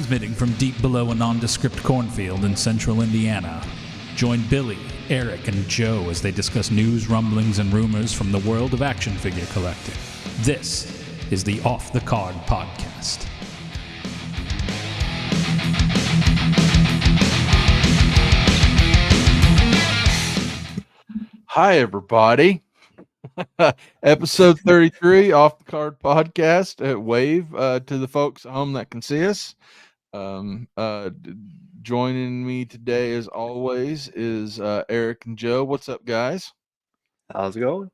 Transmitting from deep below a nondescript cornfield in central Indiana. Join Billy, Eric, and Joe as they discuss news, rumblings, and rumors from the world of action figure collecting. This is the Off the Card Podcast. Hi, everybody. Episode 33, Off the Card Podcast at Wave. To the folks at home that can see us. Joining me today, as always, is Eric and Joe. What's up, guys? How's it going?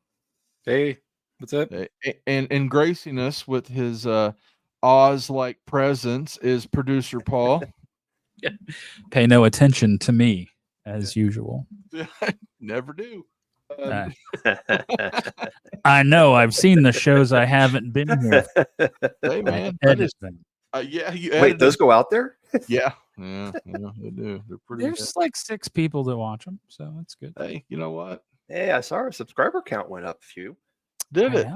Hey, what's up? And gracing us with his Oz-like presence is producer Paul. Pay no attention to me, as usual. Never do. I know. I've seen the shows I haven't been here. Hey, man. Yeah, you Wait, those go out there? Yeah, they do. They're pretty. There's like 6 people that watch them, so that's good. Hey, you know what? Hey, I saw our subscriber count went up a few. Did it?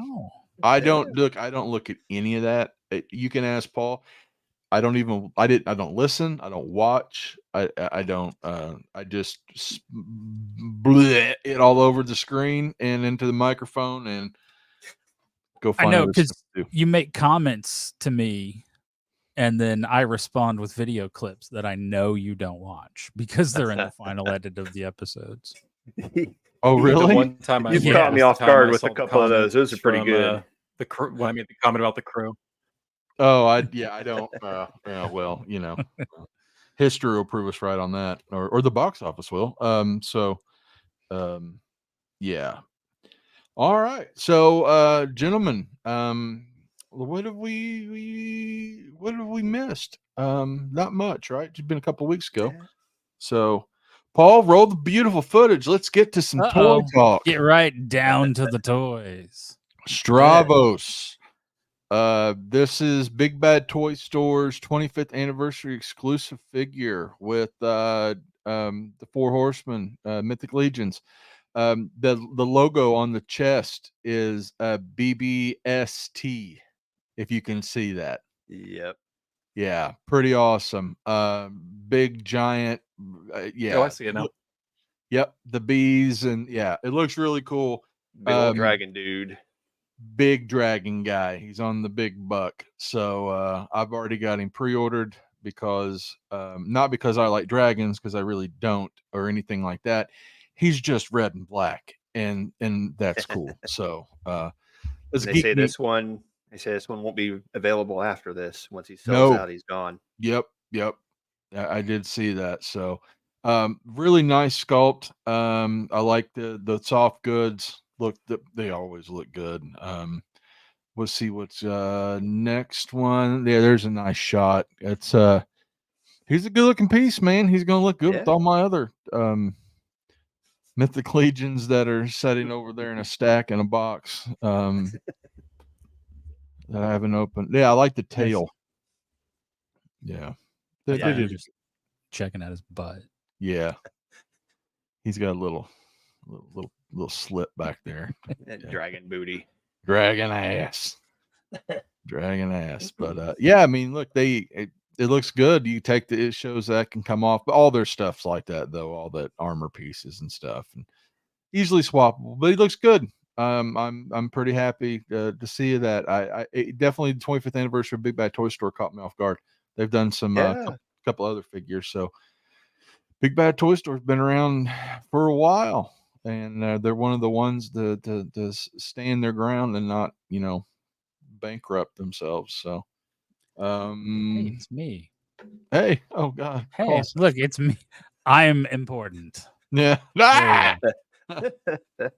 I don't Yeah. look at any of that. You can ask Paul. I don't listen. I don't watch. I don't. I just bleh it all over the screen and into the microphone and go find. I know, other because stuff to do. you make comments to me, and then I respond with video clips that I know you don't watch because they're in the final edit of the episodes. Oh, The really? one time You've Yeah. caught me off time guard I with saw a the couple of those. Those are pretty comments good. from, the crew. Well, I mean, the comment about the crew. Oh, I don't. Well, history will prove us right on that, or the box office will. Yeah. All right. So, gentlemen, what have we missed? Not much, right? It's been a couple weeks ago. Yeah. So, Paul, roll the beautiful footage. Let's get to some toy Uh-oh. talk. Get right down to the toys. Stravos. This is Big Bad Toy Store's 25th anniversary exclusive figure with the Four Horsemen, Mythic Legions. The logo on the chest is BBST, if you can see that. Yep. Yeah, pretty awesome. Big giant. Yeah. Oh, I see it now. Yep, the bees, and yeah, it looks really cool. Big old dragon dude. Big dragon guy. He's on the big buck. So I've already got him pre-ordered because not because I like dragons, because I really don't, or anything like that. He's just red and black, and that's cool. So let's They geek say me- this one. They say this one won't be available after this. Once he sells No. out, he's gone. Yep. I did see that. So really nice sculpt. I like the soft goods. Look, they always look good. Let's see what's next one. Yeah, there's a nice shot. It's he's a good looking piece, man. He's gonna look good with Yeah. all my other Mythic Legions that are sitting over there in a stack in a box. That I haven't opened. Yeah, I like the tail. Yeah. They Yeah, did. just checking out his butt. Yeah. He's got a little slip back there. That Yeah. dragon booty. Dragon ass. Dragon ass. But yeah, I mean, look, it looks good. You take it shows that can come off, but all their stuff's like that though, all that armor pieces and stuff, and easily swappable. But he looks good. I'm pretty happy to see that. It definitely the 25th anniversary of Big Bad Toy Store caught me off guard. They've done some Yeah. couple other figures, so Big Bad Toy Store's been around for a while, and they're one of the ones to stand their ground and not bankrupt themselves. So Hey, it's me. hey, oh god, Hey, Paul. look, it's me. I'm important. Yeah. There you go.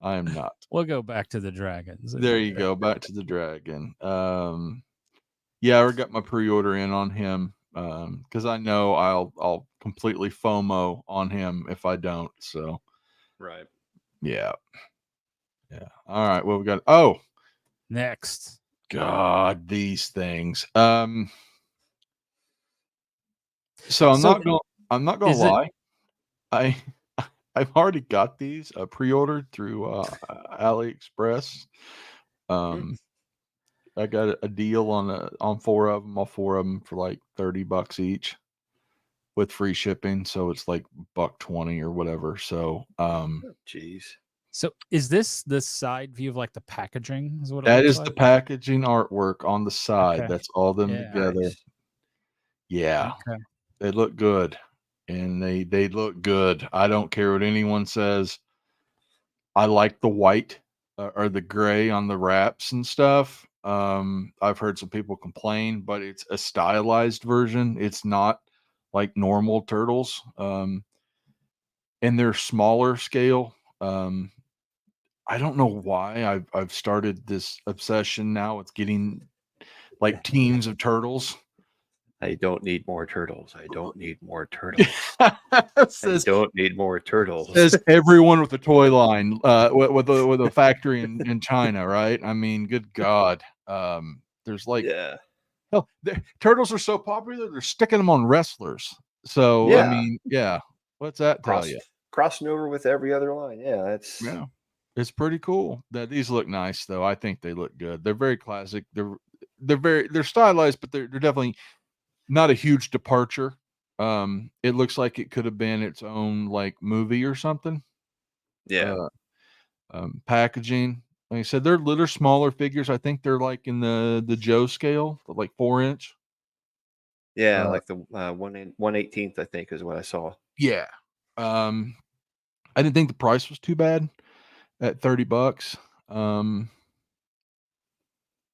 I am not. We'll go back to the dragons. There you go. Back to the dragon. Yeah, I already got my pre-order in on him. Because I know I'll completely FOMO on him if I don't. So Right. yeah. All right. Well, we got Next. God, these things. So I'm not gonna is it- lie. I've already got these pre-ordered through AliExpress. I got a deal on 4 of them, all 4 of them for like $30 each with free shipping. So it's like $1.20 or whatever. So Jeez. So is this the side view of like the packaging? Is what it that looks is like? the packaging artwork on the side. Okay. That's all them Yeah. together. Nice. Yeah, Okay. they look good, and they look good. I don't care what anyone says. I like the white or the gray on the wraps and stuff. I've heard some people complain, but it's a stylized version. It's not like normal turtles. And they're smaller scale. I don't know why I've started this obsession now with getting like teams of turtles. I don't need more turtles. I don't need more turtles. I says, don't need more turtles. says everyone with a toy line, with a factory in China, right? I mean, good God. There's like, Yeah. hell, turtles are so popular, they're sticking them on wrestlers. So, I Yeah. mean, yeah. What's that tell you? Crossing over with every other line. Yeah, that's Yeah. It's pretty cool. These look nice though. I think they look good. They're very classic. They're stylized, but they're definitely not a huge departure. It looks like it could have been its own like movie or something. yeah. Packaging, like I said, they're smaller figures. I think they're like in the Joe scale, like 4-inch. Yeah, uh, like the 1/18th, I think, is what I saw. Yeah. I didn't think the price was too bad at $30.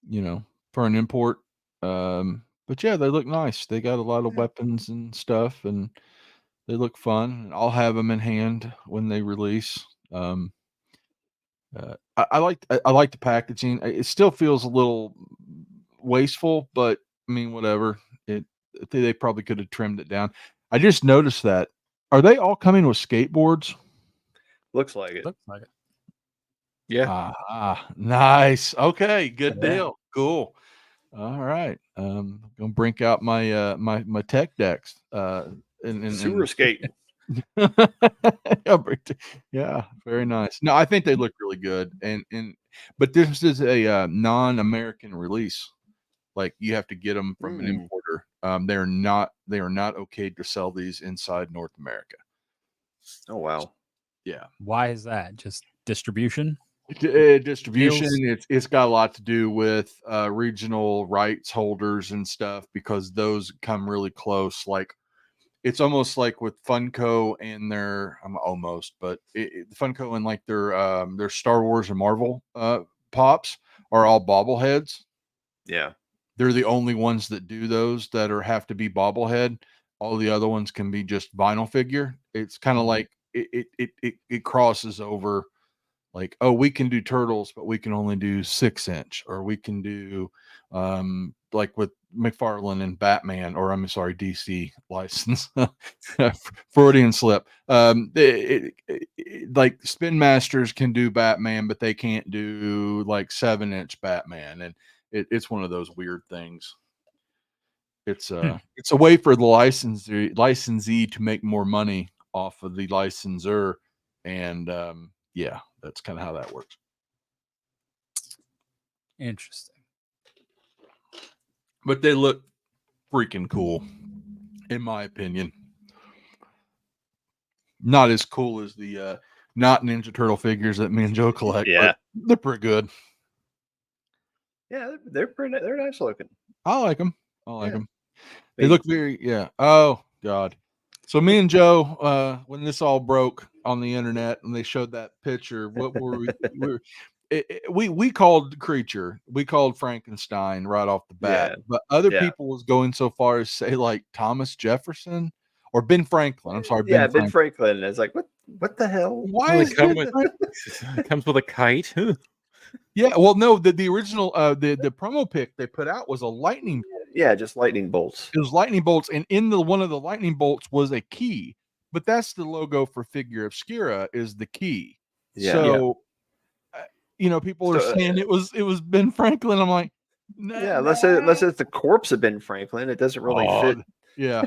You know, for an import. But yeah, they look nice. They got a lot of Yeah. weapons and stuff, and they look fun. I'll have them in hand when they release. I like the packaging. It still feels a little wasteful, but I mean, whatever. They probably could have trimmed it down. I just noticed that. Are they all coming with skateboards? Looks like it. Looks like it. Yeah. Nice. Okay, good Yeah. deal. Cool. All right. Gonna bring out my my tech decks. Sewer skate. Yeah, very nice. No, I think they look really good, but this is a non-American release. Like you have to get them from an importer. They are not okay to sell these inside North America. Oh wow. Yeah. Why is that? Just distribution? Distribution. Deals? It's got a lot to do with regional rights holders and stuff, because those come really close. Like it's almost like with Funko and their Funko and like their Star Wars and Marvel pops are all bobbleheads. Yeah. They're the only ones that do those that have to be bobblehead. All the other ones can be just vinyl figure. It's kind of like it crosses over. Like, oh, we can do turtles, but we can only do 6-inch, or we can do like with McFarlane and Batman, or I'm sorry, DC license. Freudian slip. Like Spin Masters can do Batman, but they can't do like 7-inch Batman, and it's one of those weird things. It's a way for the licensee to make more money off of the licensor, and yeah, that's kind of how that works. Interesting. But they look freaking cool, in my opinion. Not as cool as the not Ninja Turtle figures that me and Joe collect. Yeah. But they're pretty good. Yeah, they're nice looking. I like them. I like Yeah. them. They look very, yeah. Oh God. So me and Joe, when this all broke on the internet and they showed that picture, what were we called Creature, we called Frankenstein right off the bat, Yeah. but other Yeah. people was going so far as say like Thomas Jefferson or Ben Franklin. I'm sorry, Yeah, Ben Ben Franklin. Franklin. It's like what the hell? Why is come Ben with, it comes with a kite. Yeah, well, no, the original the promo pic they put out was a lightning. Yeah, just lightning bolts. It was lightning bolts, and in one of the lightning bolts was a key. But that's the logo for Figure Obscura, is the key. Yeah. So, people are saying it was Ben Franklin. I'm like, nah, Yeah, unless it's the corpse of Ben Franklin, it doesn't really fit. Yeah.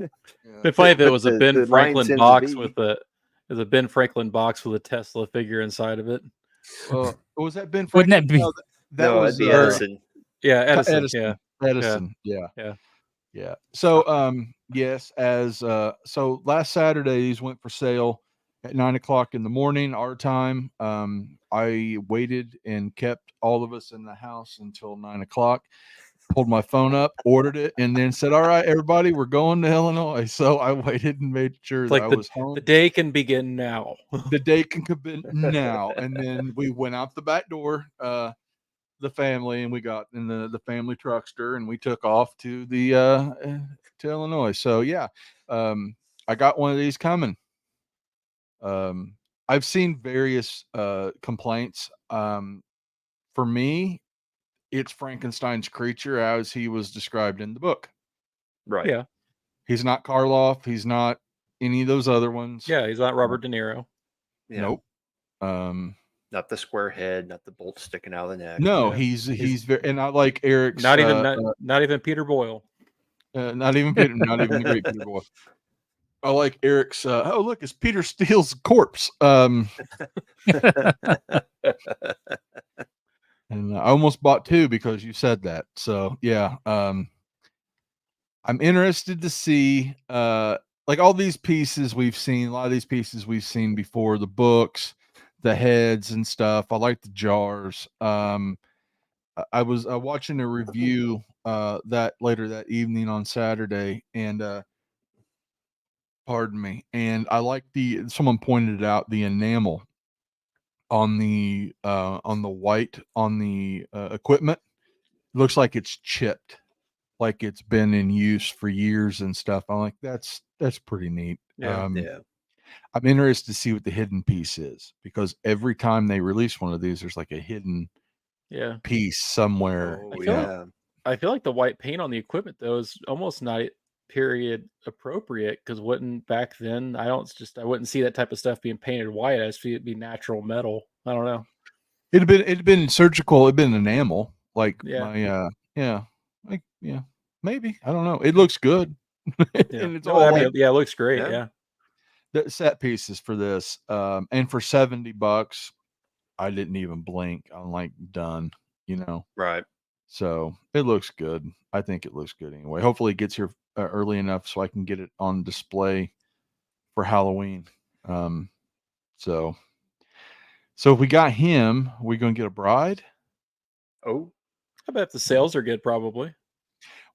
It'd funny if it But was a the Ben line Franklin seems to box be- with a Ben Franklin box with a Tesla figure inside of it. Was that Ben Wouldn't Franklin? that be? No, that No, was it'd be Edison. Yeah, Edison. Yeah. Edison. Yeah. Yeah. Yeah. So yes, as so last Saturday these went for sale at 9 o'clock in the morning, our time. I waited and kept all of us in the house until 9 o'clock, pulled my phone up, ordered it, and then said, "All right, everybody, we're going to Illinois." So I waited and made sure It's that like I the was home. the day can begin now. The day can come now. And then we went out the back door, the family, and we got in the family truckster and we took off to the to Illinois. So yeah, I got one of these coming. I've seen various complaints. For me, it's Frankenstein's creature as he was described in the book. Right. Yeah. He's not Karloff. He's not any of those other ones. Yeah, he's not Robert De Niro. Yeah. Nope. Not the square head, not the bolt sticking out of the neck. No, Yeah. he's very, and I like Eric's. Not even not even Peter Boyle. Not even Peter, not even the great Peter Boyle. I like Eric's. Oh, look, it's Peter Steele's corpse. And I almost bought two because you said that. So yeah, I'm interested to see like all these pieces we've seen. A lot of these pieces we've seen before. The books, the heads and stuff. I like the jars. I was watching a review that later that evening on Saturday, and pardon me, and I like someone pointed out the enamel on the white on the equipment. Looks like it's chipped, like it's been in use for years and stuff. I'm like, that's pretty neat. Yeah. Yeah. I'm interested to see what the hidden piece is, because every time they release one of these, there's like a hidden Yeah. piece somewhere. Oh, I feel like- yeah. I feel like the white paint on the equipment though is almost not period appropriate, because wouldn't back then I wouldn't see that type of stuff being painted white. I see it be natural metal. I don't know. It'd been surgical. It'd been enamel. Like Yeah. my like maybe, I don't know. It looks good. Yeah. And it's No, all I mean, like yeah, it looks great. Yeah. Yeah. the set pieces for this. And for $70, I didn't even blink. I'm like done. Right. So it looks good. I think it looks good anyway. Hopefully it gets here early enough so I can get it on display for Halloween. So if we got him, we gonna get a bride? Oh, I bet the sales are good, probably.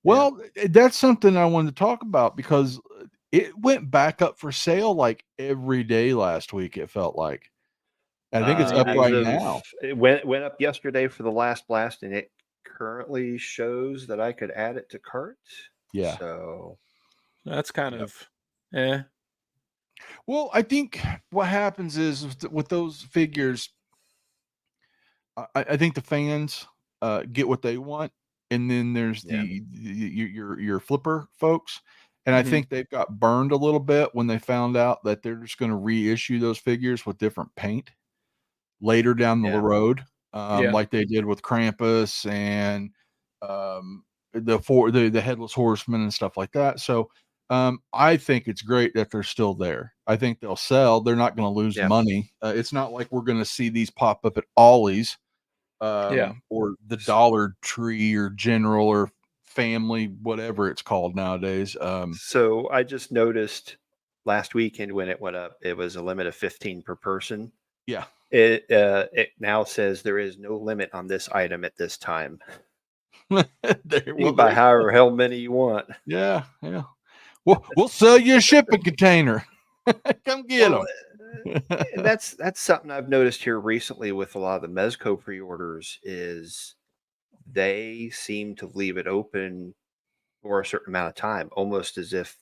Well, that's something I wanted to talk about, because it went back up for sale like every day last week. It felt like. I think it's up as right of- now. It went up yesterday for the last blast, and it currently shows that I could add it to cart. Yeah. So That's kind Yep. of Well, I think what happens is with those figures, I think the fans get what they want, and then there's Yeah. your flipper folks, and I Mhm. think they've got burned a little bit when they found out that they're just going to reissue those figures with different paint later down the Yeah. road, Yeah. like they did with Krampus and the headless horseman and stuff like that. So I think it's great that they're still there. I think they'll sell. They're not going to lose Yeah. money. It's not like we're going to see these pop up at Ollie's or the Dollar Tree or General or Family, whatever it's called nowadays. So I just noticed last weekend when it went up, it was a limit of 15 per person. Yeah. It now says there is no limit on this item at this time. You can buy however hell many you want. Yeah. We'll sell you a shipping container. Come get them. And that's something I've noticed here recently with a lot of the Mezco pre-orders is they seem to leave it open for a certain amount of time, almost as if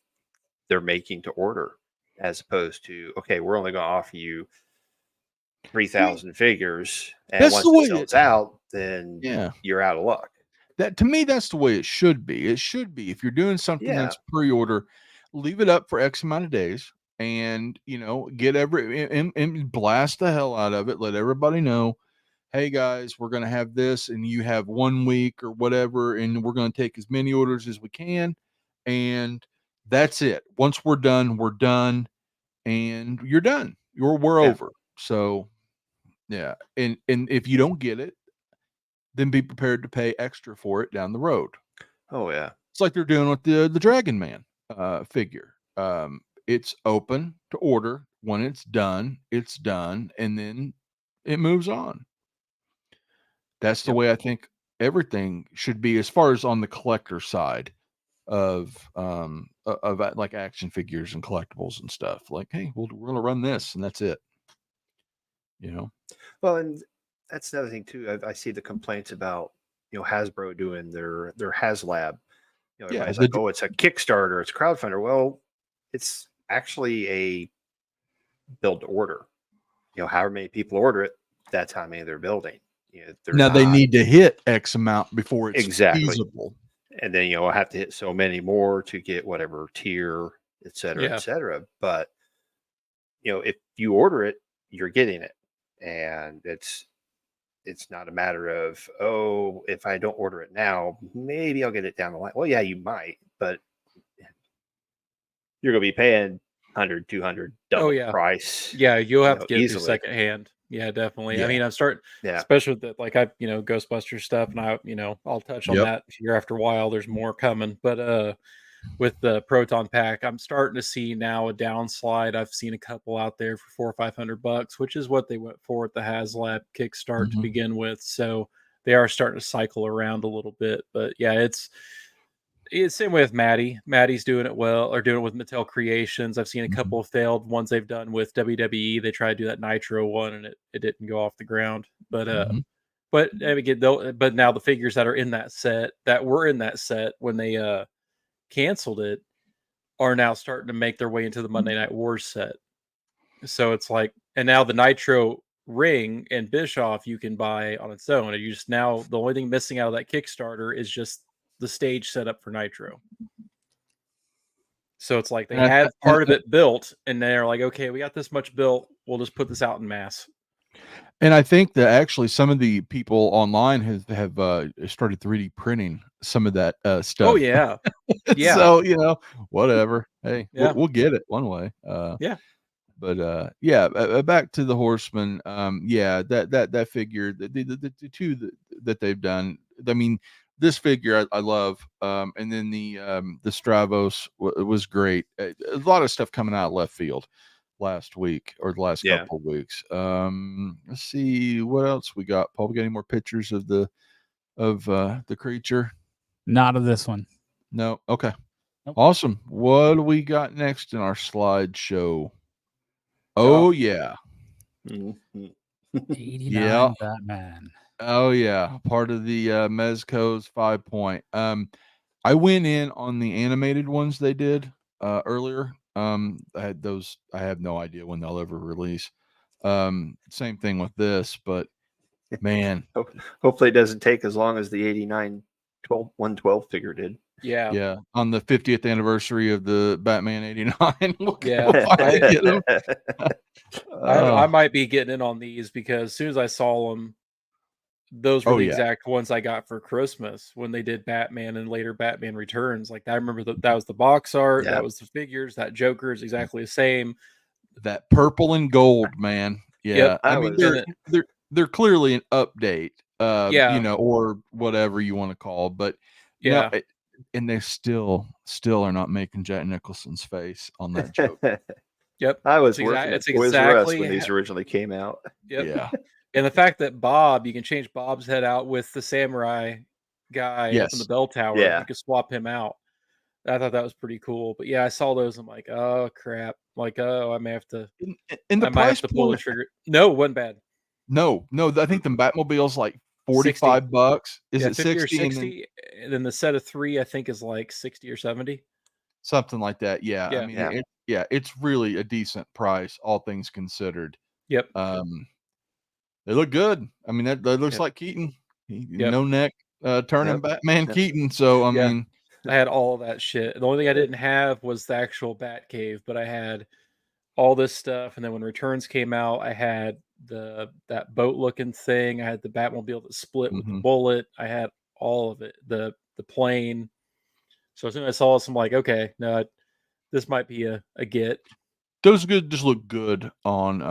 they're making to order, as opposed to, okay, we're only going to offer you 3,000 figures, and That's once the way it sells out, then Yeah. you're out of luck. That, to me, that's the way it should be. It should be, if you're doing something Yeah. that's pre-order, leave it up for X amount of days, and get and blast the hell out of it. Let everybody know, hey guys, we're going to have this, and you have 1 week or whatever, and we're going to take as many orders as we can, and that's it. Once we're done, and you're done. We're Yeah. over. So yeah, and if you don't get it, then be prepared to pay extra for it down the road. Oh yeah. It's like they're doing with the Dragon Man figure. It's open to order. When it's done, and then it moves on. That's the Yep. way I think everything should be, as far as on the collector side of like action figures and collectibles and stuff. Like, hey, we're gonna run this, and that's it. You know. Well, and that's another thing too. I see the complaints about Hasbro doing their HasLab. Yeah, Everybody's like, oh, it's a Kickstarter, it's a crowdfunder. Well, it's actually a build to order. However many people order it, that's how many they're building. Now they need to hit X amount before it's exactly feasible. And then I'll have to hit so many more to get whatever tier, et cetera, Yeah. et cetera. But if you order it, you're getting it, and it's not a matter of, oh, if I don't order it now, maybe I'll get it down the line. Well, yeah, you might, but you're going to be paying 100, 200 double yeah. price. Yeah, you'll have to get it easily. secondhand. Yeah, definitely. Yeah. I mean, I'm starting, Yeah. especially with Ghostbusters stuff, and I'll touch on Yep. that here after a while. There's more coming, but with the Proton Pack, I'm starting to see now a downslide. I've seen a couple out there for $400 or $500, which is what they went for at the HasLab Kickstart to Mhm. begin with. So they are starting to cycle around a little bit, but yeah, it's same way with Maddie. Maddie's doing it well, or doing it with Mattel Creations. I've seen a couple of failed ones they've done with WWE. They tried to do that Nitro one, and it didn't go off the ground. But Mhm. but again, but now the figures that are in that set, that were in that set when they canceled it, are now starting to make their way into the Monday Night Wars set. So it's like, and now the Nitro ring and Bischoff you can buy on its own. And you just now, the only thing missing out of that Kickstarter is just the stage setup for Nitro. So it's like they And I- had part of it built, and they're like, okay, we got this much built. We'll just put this out in mass. And I think that actually some of the people online have started 3D printing some of that stuff. Oh yeah, yeah. So whatever. Hey, Yeah. we'll get it one way. Yeah. But back to the Horseman. That figure, the two that they've done. I mean, this figure I love. And then the Stravos was great. A lot of stuff coming out of left field last week or the last couple of weeks. Let's see what else we got. Paul, we got any more pictures of the creature? Not of this one. No. Okay. Nope. Awesome. What do we got next in our slideshow? Oh yeah. Mm-hmm. 89 Yeah. Batman. Oh yeah. Part of the Mezco's 5 point. I went in on the animated ones they did earlier. I had those. I have no idea when they'll ever release. Same thing with this, but man, Hopefully it doesn't take as long as the 89 112 figure did. Yeah. yeah. On the 50th anniversary of the Batman 89, we'll Yeah. finally get 'em. I might be getting in on these because as soon as I saw them, those were Oh, the yeah. exact ones I got for Christmas when they did Batman and later Batman Returns. Like I remember that was the box art, Yeah. that was the figures, that Joker is exactly the same. That purple and gold, man. Yeah. Yep, I I mean, was- they're clearly an update. Yeah. Or whatever you want to call it, but Yeah. and they still are not making Jack Nicholson's face on that joke. Yep. I was It's working at it's Toys R Us exactly when these ha- originally came out. Yep. Yeah. And the fact that Bob, you can change Bob's head out with the samurai guy up in Yes. the bell tower. Yeah. You can swap him out. I thought that was pretty cool. But yeah, I saw those. I'm like, oh crap. Like, oh, I may have to And the I might have price to pull the point. trigger. No, it wasn't bad. No, I think the Batmobile's like $45. Is Yeah, it 50 or 60? And then 60? And then the set of 3, I think, is like 60 or 70. something like that. Yeah. I Yeah. mean, it's really a decent price, all things considered. Yep. They look good. I mean, that looks Yep. like Keaton. Yep. No neck, turning Yep. Batman Yep. Keaton. So I Yeah. mean, I had all that shit. The only thing I didn't have was the actual Batcave, but I had all this stuff. And then when Returns came out, I had that boat looking thing. I had the Batmobile that split with the Mhm. bullet. I had all of it. The plane. So as soon as I saw this, I'm like, okay, no, this might be a get. those just look good on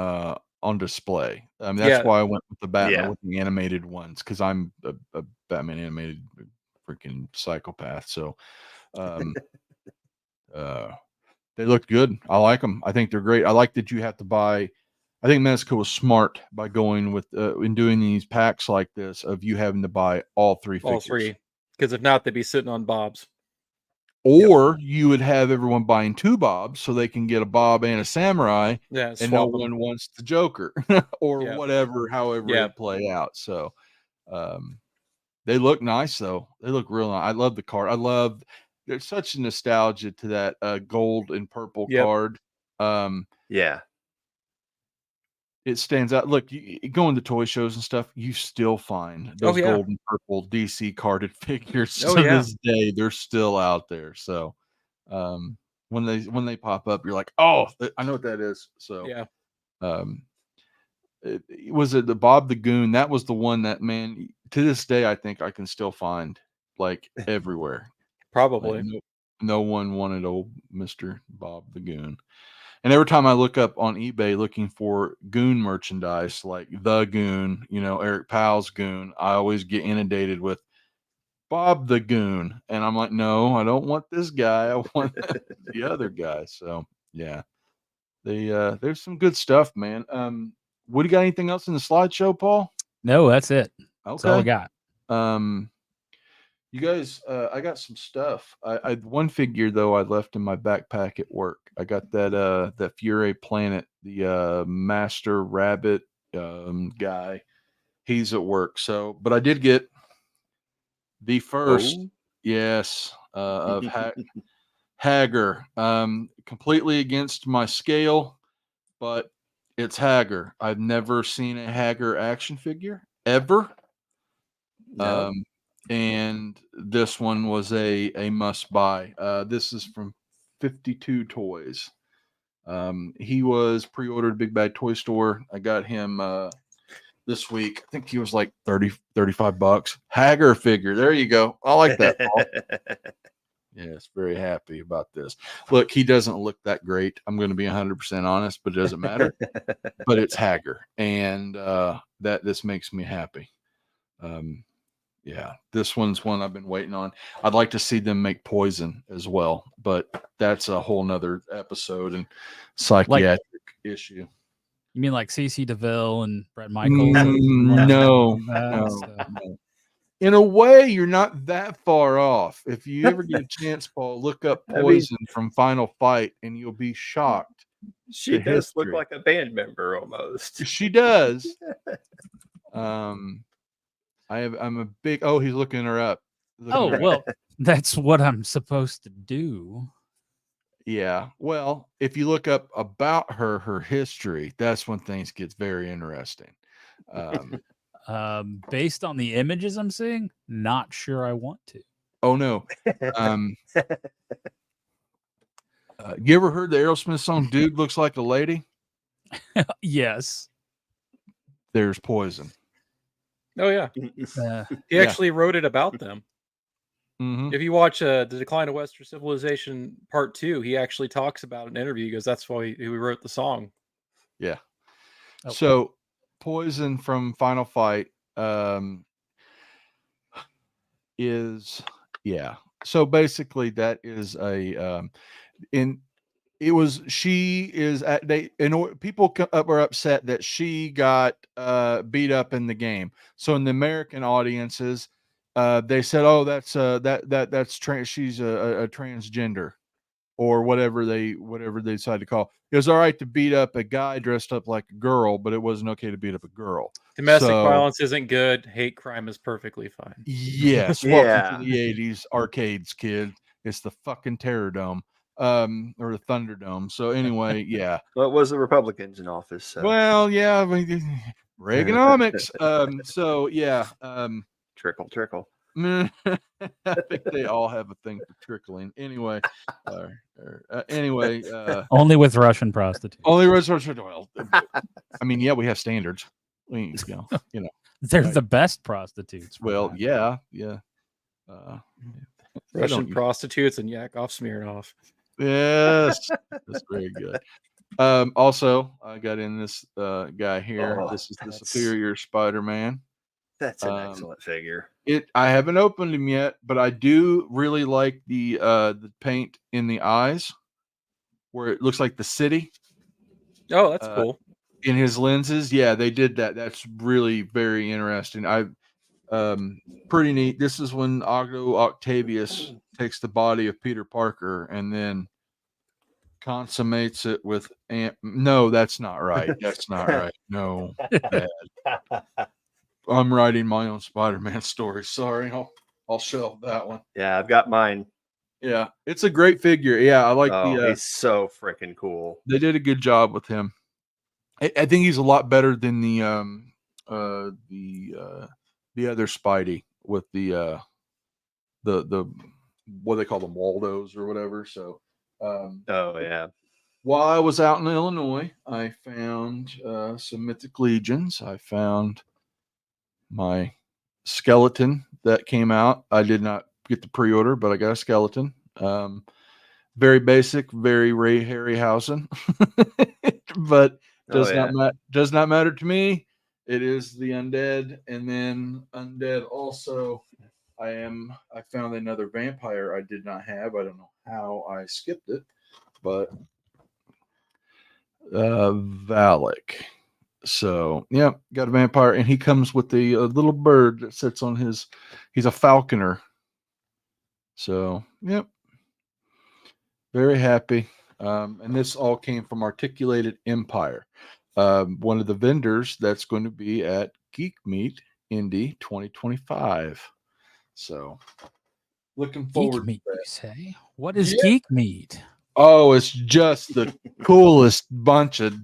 on display. That's Yeah. why I went with the Batman Yeah. with the animated ones, because I'm a Batman animated freaking psychopath. So they looked good. I like them. I think they're great. I like that you have to buy. I think Mezco was smart by going with in doing these packs like this of you having to buy all three figures. All three. Because if not, they'd be sitting on Bob's. Or you would have everyone buying 2 Bobs so they can get a Bob and a Samurai, Yeah, and no swap 'em. one wants the Joker or Yeah. whatever, however Yeah. it play out. So they look nice though. They look real nice. I love the card. There's such a nostalgia to that gold and purple Yep. card. Yeah. It stands out. Look, you go into toy shows and stuff, you still find those yeah. gold and purple DC carded figures Oh, to yeah. this day. They're still out there. So when they pop up, you're like, oh, I know what that is. So Yeah. was it the Bob the Goon? That was the one that, man, to this day I think I can still find like everywhere. Probably. Like, no one wanted old Mr. Bob the Goon. And every time I look up on eBay looking for Goon merchandise, like the Goon, Eric Powell's Goon, I always get inundated with Bob the Goon. And I'm like, no, I don't want this guy. I want the other guy. So yeah, there's some good stuff, man. What do you got? Anything else in the slideshow, Paul? No, that's it. That's all I Okay. got. You guys, I got some stuff. I one figure though I left in my backpack at work. I got that Fury Planet, the Master Rabbit guy. He's at work. So, but I did get the first, yes, of Hager. Completely against my scale, but it's Hager. I've never seen a Hager action figure ever. No. And this one was a must buy. This is from 52 Toys. He was pre-ordered Big Bad Toy Store. I got him this week. I think he was like $35. Hager figure. There you go. I like that, Paul. Yes, very happy about this. Look, he doesn't look that great. I'm going to be 100% honest, but it doesn't matter. But it's Hager, and this makes me happy. Yeah, this one's one I've been waiting on. I'd like to see them make Poison as well, but that's a whole nother episode and psychiatric issue. You mean like CC DeVille and Brett Michaels? No. In a way, you're not that far off. If you ever get a chance, Paul, look up Poison from Final Fight, and you'll be shocked. She does look like a band member almost. She does. I'm a big. Oh, he's looking her up. Well, that's what I'm supposed to do. Yeah. Well, if you look up about her history, that's when things gets very interesting. Based on the images I'm seeing, not sure I want to. Oh no. You ever heard the Aerosmith song "Dude Looks Like a Lady"? Yes. There's Poison. Oh yeah. He actually wrote it about them. Mm-hmm. If you watch The Decline of Western Civilization Part 2, he actually talks about an interview. He goes, that's why he wrote the song. Yeah. Okay. So Poison from Final Fight is, yeah. So basically that is people were upset that she got beat up in the game. So in the American audiences, they said, "Oh, that's she's a transgender," or whatever they decide to call. It was all right to beat up a guy dressed up like a girl, but it wasn't okay to beat up a girl. Domestic violence isn't good. Hate crime is perfectly fine. Yes. Welcome to the 80s arcades, kid. It's the fucking Terror Dome. Or the Thunderdome. So anyway, yeah. Well, it was the Republicans in office. So. Well, yeah, Reaganomics. So yeah. Trickle. I think they all have a thing for trickling. Anyway, only with Russian prostitutes. Only Russian. Well, I mean, yeah, we have standards. They're right. The best prostitutes. Well, yeah. Russian prostitutes and Yakov Smirnoff. Yes, that's very good. Also, I got in this guy here. Oh, This is the that's- Superior Spider-Man. That's an Um, excellent figure. I haven't opened him yet, but I do really like the paint in the eyes, where it looks like the city Oh, that's uh, cool. in his lenses. Yeah, they did that. That's really very interesting. Pretty neat. This is when Otto Octavius takes the body of Peter Parker and then consummates it with No, that's not right. That's not right. No, Dad. I'm writing my own Spider-Man story. Sorry, I'll shelve that one. Yeah, I've got mine. Yeah, it's a great figure. Yeah, I like Oh, the. he's so freaking cool. They did a good job with him. I think he's a lot better than the other Spidey with the what they call them, Waldos or whatever. So Oh yeah. while I was out in Illinois, I found some Mythic Legions. I found my skeleton that came out. I did not get the pre-order, but I got a skeleton. Very basic, very Ray Harryhausen, but does not matter to me. It is the undead, and then undead also. I found another vampire I did not have. I don't know how I skipped it, but Valak. So yeah, got a vampire, and he comes with the little bird that sits on his. He's a falconer. So yep, very happy. And this all came from Articulated Empire, one of the vendors that's going to be at Geek Meet Indy 2025. So looking forward. Geek meat, to that. you say? What is Yeah. geek meat? Oh, it's just the coolest bunch of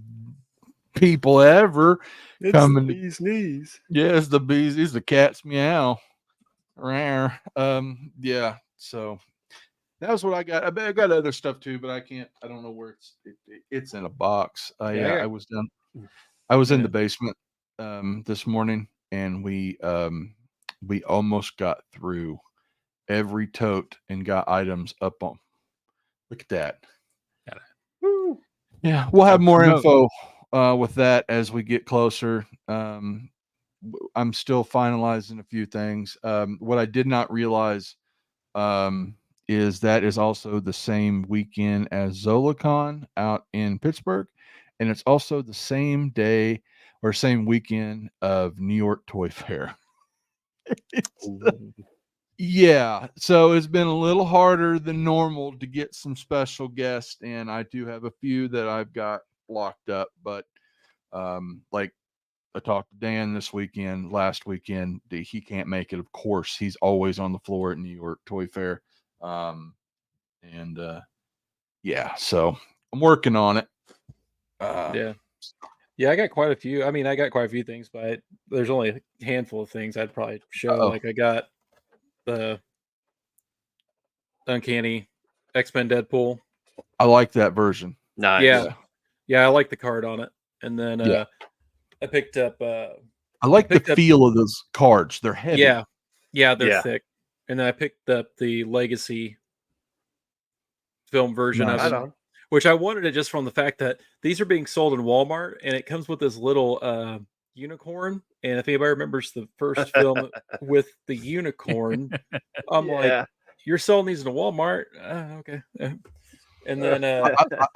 people ever. It's Coming the to- bee's knees. Yeah, it's the bees. It's the cat's meow. Rare. Yeah. So that was what I got. I got other stuff too, but I can't. I don't know where it's in a box. Yeah. I was done. I was in Yeah. the basement this morning, and we almost got through every tote and got items up on. Look at that. Got it. Woo. Yeah, we'll have more Promote. info with that as we get closer. I'm still finalizing a few things. What I did not realize is that is also the same weekend as ZolaCon out in Pittsburgh, and it's also the same day or same weekend of New York Toy Fair. Yeah, so it's been a little harder than normal to get some special guests, and I do have a few that I've got locked up, but like I talked to Dan last weekend, he can't make it. Of course, he's always on the floor at New York Toy Fair. Yeah, so I'm working on it. Yeah, I got quite a few. I mean, I got quite a few things, but there's only a handful of things I'd probably show. Uh-oh. Like I got the Uncanny X-Men Deadpool. I like that version. Nice. Yeah, I like the card on it. And then Yeah. I picked up I like the feel of those cards. They're heavy. yeah, they're Yeah. thick. And then I picked up the Legacy film version Nice. of Right it, on. which I wanted it just from the fact that these are being sold in Walmart, and it comes with this little unicorn. And if anybody remembers the first film with the unicorn, I'm like, Yeah. you're selling these in a Walmart? Okay. And then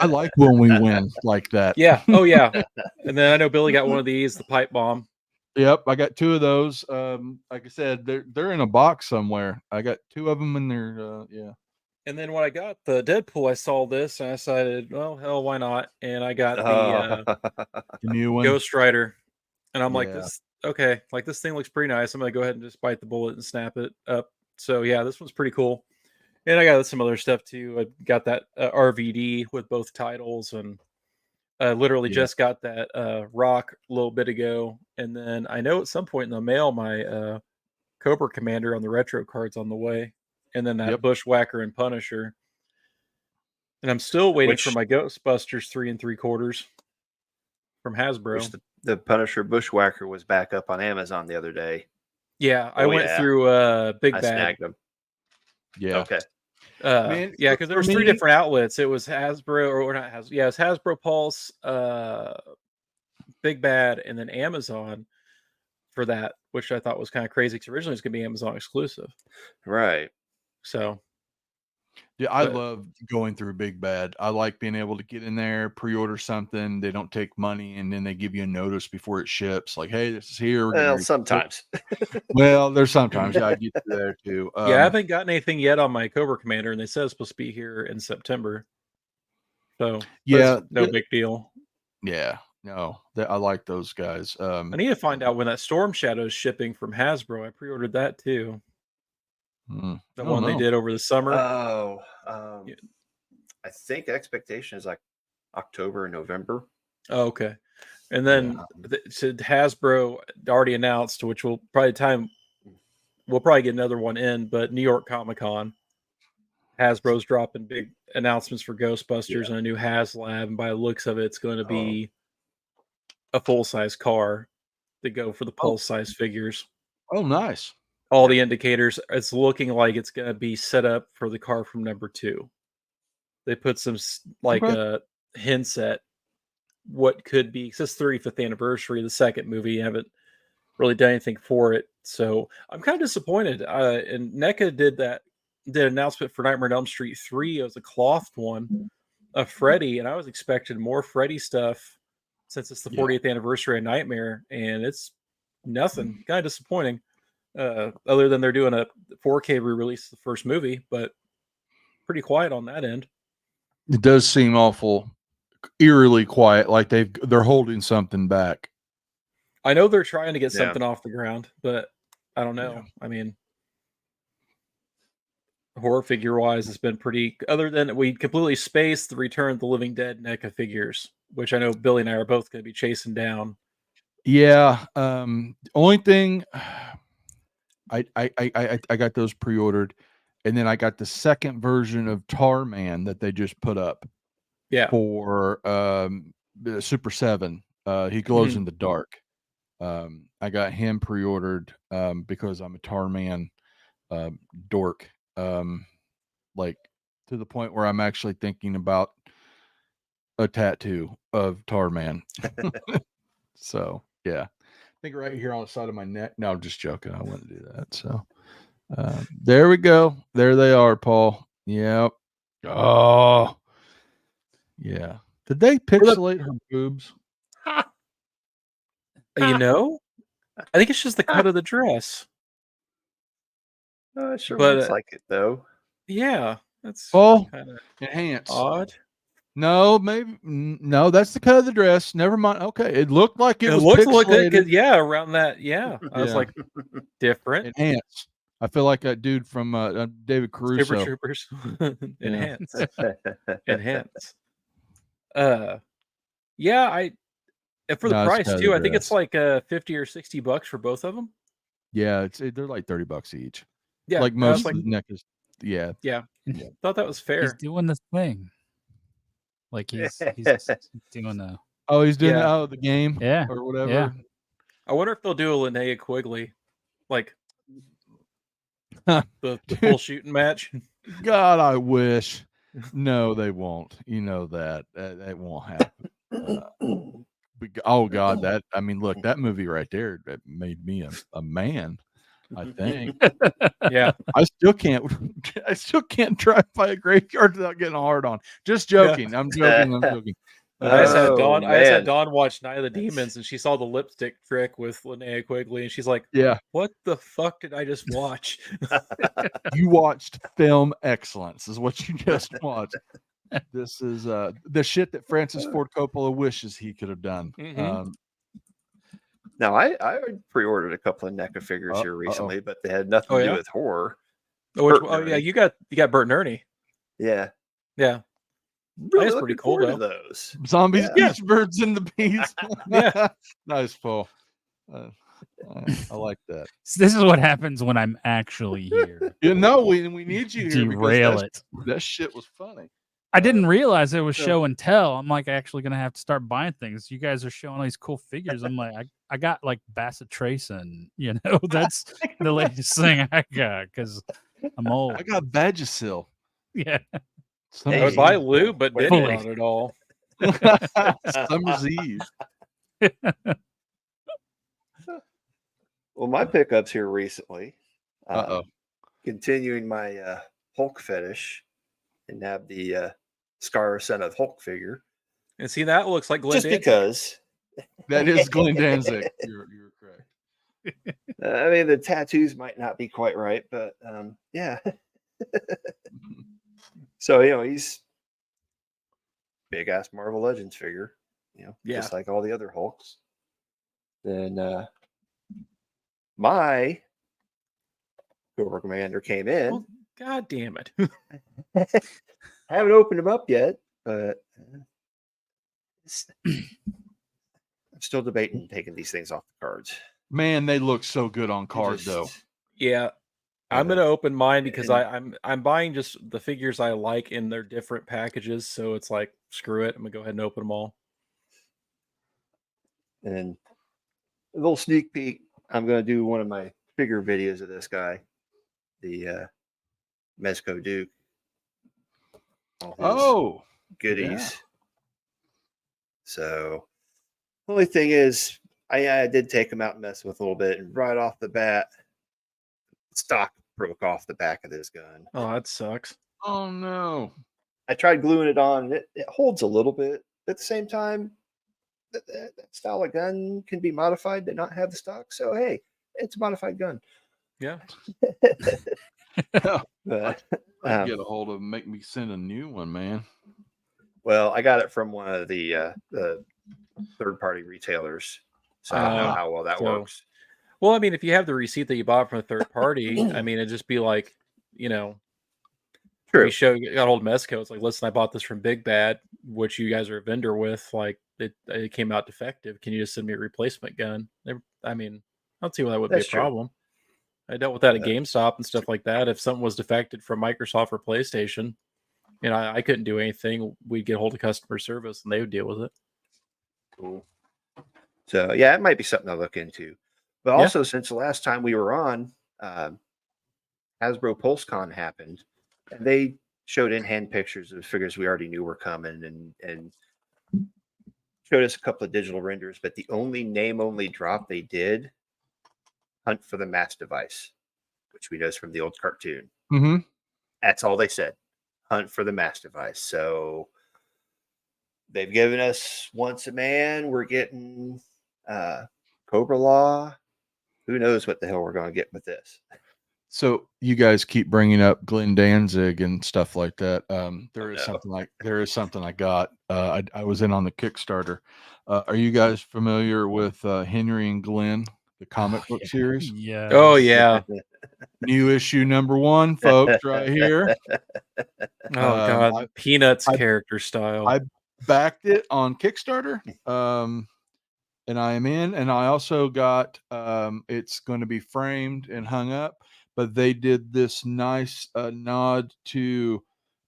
I like when we win like that. yeah, oh yeah. And then I know Billy got one of these, the pipe bomb. Yep, I got two of those. Like I said, they're in a box somewhere. I got two of them in there. Yeah. And then when I got the Deadpool, I saw this and I decided, well, hell, why not? And I got the The new one. Ghost Rider, and I'm like, Yeah. this okay, like this thing looks pretty nice. I'm gonna go ahead and just bite the bullet and snap it up. So yeah, this one's pretty cool. And I got some other stuff too. I got that RVD with both titles, and I literally Yeah. just got that Rock a little bit ago. And then I know at some point in the mail, my Cobra Commander on the retro card's on the way, and then that Yep. Bushwhacker and Punisher. And I'm still waiting for Which- my Ghostbusters 3 3/4 from Hasbro. Which the Punisher Bushwhacker was back up on Amazon the other day. Yeah, I Oh, went yeah. through Big I Bag. snagged them. Yeah. Okay. Man, Yeah, for- because for there was 3 me- different outlets. It was Hasbro, or not Hasbro. Yeah, it was Hasbro Pulse, Big Bad, and then Amazon for that, which I thought was kind of crazy because originally it was going to be Amazon exclusive. Right. So Yeah, I But- love going through Big Bad. I like being able to get in there, pre-order something. They don't take money, and then they give you a notice before it ships. Like, hey, this is here. We're getting Well, ready to ship." sometimes. Well, there's sometimes. Yeah, I get you there too. yeah, I haven't gotten anything yet on my Cobra Commander, and they said it's supposed to be here in September. So Yeah, that's no big deal. yeah. No, I like those guys. I need to find out when that Storm Shadow is shipping from Hasbro. I pre-ordered that too. I The don't one they know. did over the summer. Oh, Yeah. I think expectation is like October and November. Oh, okay. And then so Hasbro already announced, which will probably we'll probably get another one in, but New York Comic Con, Hasbro's dropping big announcements for Ghostbusters and a new HasLab, and by the looks of it, it's going to be a full-size car to go for the pulse-size figures. Oh, nice. All the indicators, it's looking like it's going to be set up for the car from number 2. They put some hints at what could be. It says 35th anniversary of the second movie. You haven't really done anything for it, so I'm kind of disappointed. And NECA did an announcement for Nightmare on Elm Street 3. It was a clothed one of Freddy, and I was expecting more Freddy stuff since it's the 40th anniversary of Nightmare, and it's nothing. Kind of disappointing. Other than they're doing a 4K re-release of the first movie, but pretty quiet on that end. It does seem awful, eerily quiet, like they're holding something back. I know they're trying to get something off the ground, but I don't know. Yeah. I mean, horror figure wise, it's been pretty. Other than we completely spaced the Return of the Living Dead NECA figures, which I know Billy and I are both going to be chasing down. Yeah. Only thing, I got those pre-ordered, and then I got the second version of Tarman that they just put up. Yeah. For the Super 7. He glows in the dark. I got him pre-ordered because I'm a Tarman dork. Like to the point where I'm actually thinking about a tattoo of Tarman. So yeah. I think right here on the side of my neck. No, I'm just joking. I wouldn't do that. So there we go. There they are, Paul. Yep. Oh yeah. Did they pixelate her boobs? You know, I think it's just the cut of the dress. It sure But, looks like it though. Yeah, that's Oh, kind of enhance. odd. No, maybe no. That's the cut of the dress. Never mind. Okay, it looked like it was looked like pixelated. it, yeah, around that. Yeah, I was Yeah. like, different. Enhance. I feel like that dude from David Caruso. Super Troopers. Enhance. Enhance. Yeah, and for the No, it's price cut of too, the I think it's dress. like $50 or $60 for both of them. Yeah, they're like $30 each. Yeah, like I was most like, of the neck is. Yeah, thought that was He's fair. doing the thing. Like he's doing the Oh, he's doing Yeah. the game. Yeah, Or whatever. yeah. I wonder if they'll do a Linnea Quigley, like Huh. the full shooting match. God, I wish. No, they won't. You know that won't happen. Oh God, look, that movie right there that made me a man. I think Yeah, I still can't drive by a graveyard without getting a hard on. Just joking. I'm joking. I'm joking. I just had Dawn. I just man. had Dawn watch Night of the Demons, and she saw the lipstick trick with Linnea Quigley, and she's like, Yeah, "What the fuck did I just watch?" you watched film excellence, is what you just watched. This is the shit that Francis Ford Coppola wishes he could have done. Mhm. Now I pre-ordered a couple of NECA figures here recently, but they had nothing to do with horror. Oh, Bert yeah, Ernie. you got Bert and Ernie. Yeah, Yeah, really That's looking pretty cool, forward to though. those. Zombies, Yeah. beach birds, and the bees. Yeah. Nice, Paul. I like that. So this is what happens when I'm actually here. You know, we need you here. Derail because it. That shit was funny. I didn't realize it was so- show and tell. I'm like actually gonna have to start buying things. You guys are showing all these cool figures. I'm like, I got like Bassett Trace, and that's the latest thing I got because I'm old. I got Vagisil. Yeah. I would Hey. buy Lou, but Wait a didn't minute. on it all. Summer's Eve. Well, my pickups here recently. Uh-oh. Continuing my Hulk fetish, and have the Scar Son of Hulk figure. And see, that looks like Glenn Just Danzig. because. That is Glenn Danzig. You're correct. I mean, the tattoos might not be quite right, but yeah. So, he's big ass Marvel Legends figure, Yeah. just like all the other Hulks. Then my Cobra Commander came in. Well, God damn it. Haven't opened him up yet, but I'm still debating taking these things off the cards. Man, they look so good on card though. Yeah. I'm gonna open mine because and- I'm buying just the figures I like in their different packages. So it's like, screw it. I'm gonna go ahead and open them all. And a little sneak peek, I'm going to do one of my figure videos of this guy, the Mezco Duke. All his Oh, goodies. yeah. So, only thing is, I did take him out and mess with a little bit, and right off the bat, stock broke off the back of this gun. Oh, that sucks. Oh no. I tried gluing it on, and it holds a little bit. At the same time, that style of gun can be modified to not have the stock. So, hey, it's a modified gun. Yeah. But, I'd get a hold of him, make me send a new one, man. well, I got it from one of the third-party retailers, so I don't know how well that so- works. Well, I mean, if you have the receipt that you bought from a third party, I mean, it'd just be like, True. we got old Mezco. It's like, listen, I bought this from Big Bad, which you guys are a vendor with. Like, it came out defective. Can you just send me a replacement gun? I mean, I don't see why that would That's be a true. problem. I dealt with that at Yeah. GameStop and stuff like that. If something was defected from Microsoft or PlayStation, I couldn't do anything. We'd get hold of customer service and they would deal with it. Cool. So yeah, it might be something to look into. But Yeah. also, since the last time we were on, Hasbro PulseCon happened, and they showed in-hand pictures of figures we already knew were coming, and showed us a couple of digital renders. But the only name-only drop they did, Hunt for the Mass Device, which we know is from the old cartoon. Mm-hmm. That's all they said. Hunt for the Mass Device. So they've given us Once a Man. We're getting Cobra Law. Who knows what the hell we're going to get with this? So you guys keep bringing up Glenn Danzig and stuff like that. There is something I got. I was in on the Kickstarter. Are you guys familiar with Henry and Glenn, the comic book series? Yeah. Oh, yeah. New issue number 1, folks, right here. Oh, God. Peanuts I- character style. I backed it on Kickstarter. And I am in, and I also got it's going to be framed and hung up, but they did this nice nod to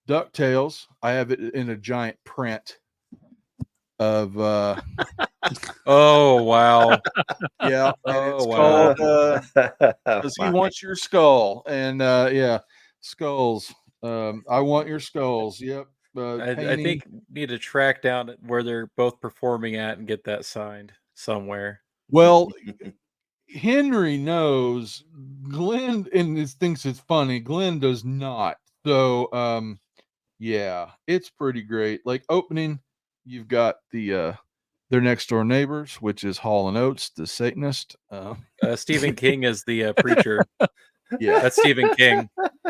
DuckTales. I have it in a giant print of Oh, wow. yeah, and it's Oh, wow. called Does He Want Your Skull? And yeah, skulls. I want your skulls. Yep. I painting. think we need to track down where they're both performing at and get that signed somewhere. Well, Henry knows Glenn and thinks it's funny. Glenn does not. So yeah, it's pretty great. Like opening, you've got the their next door neighbors, which is Hall and Oates, the Satanist. Stephen King is the preacher. Yeah, That's Stephen King.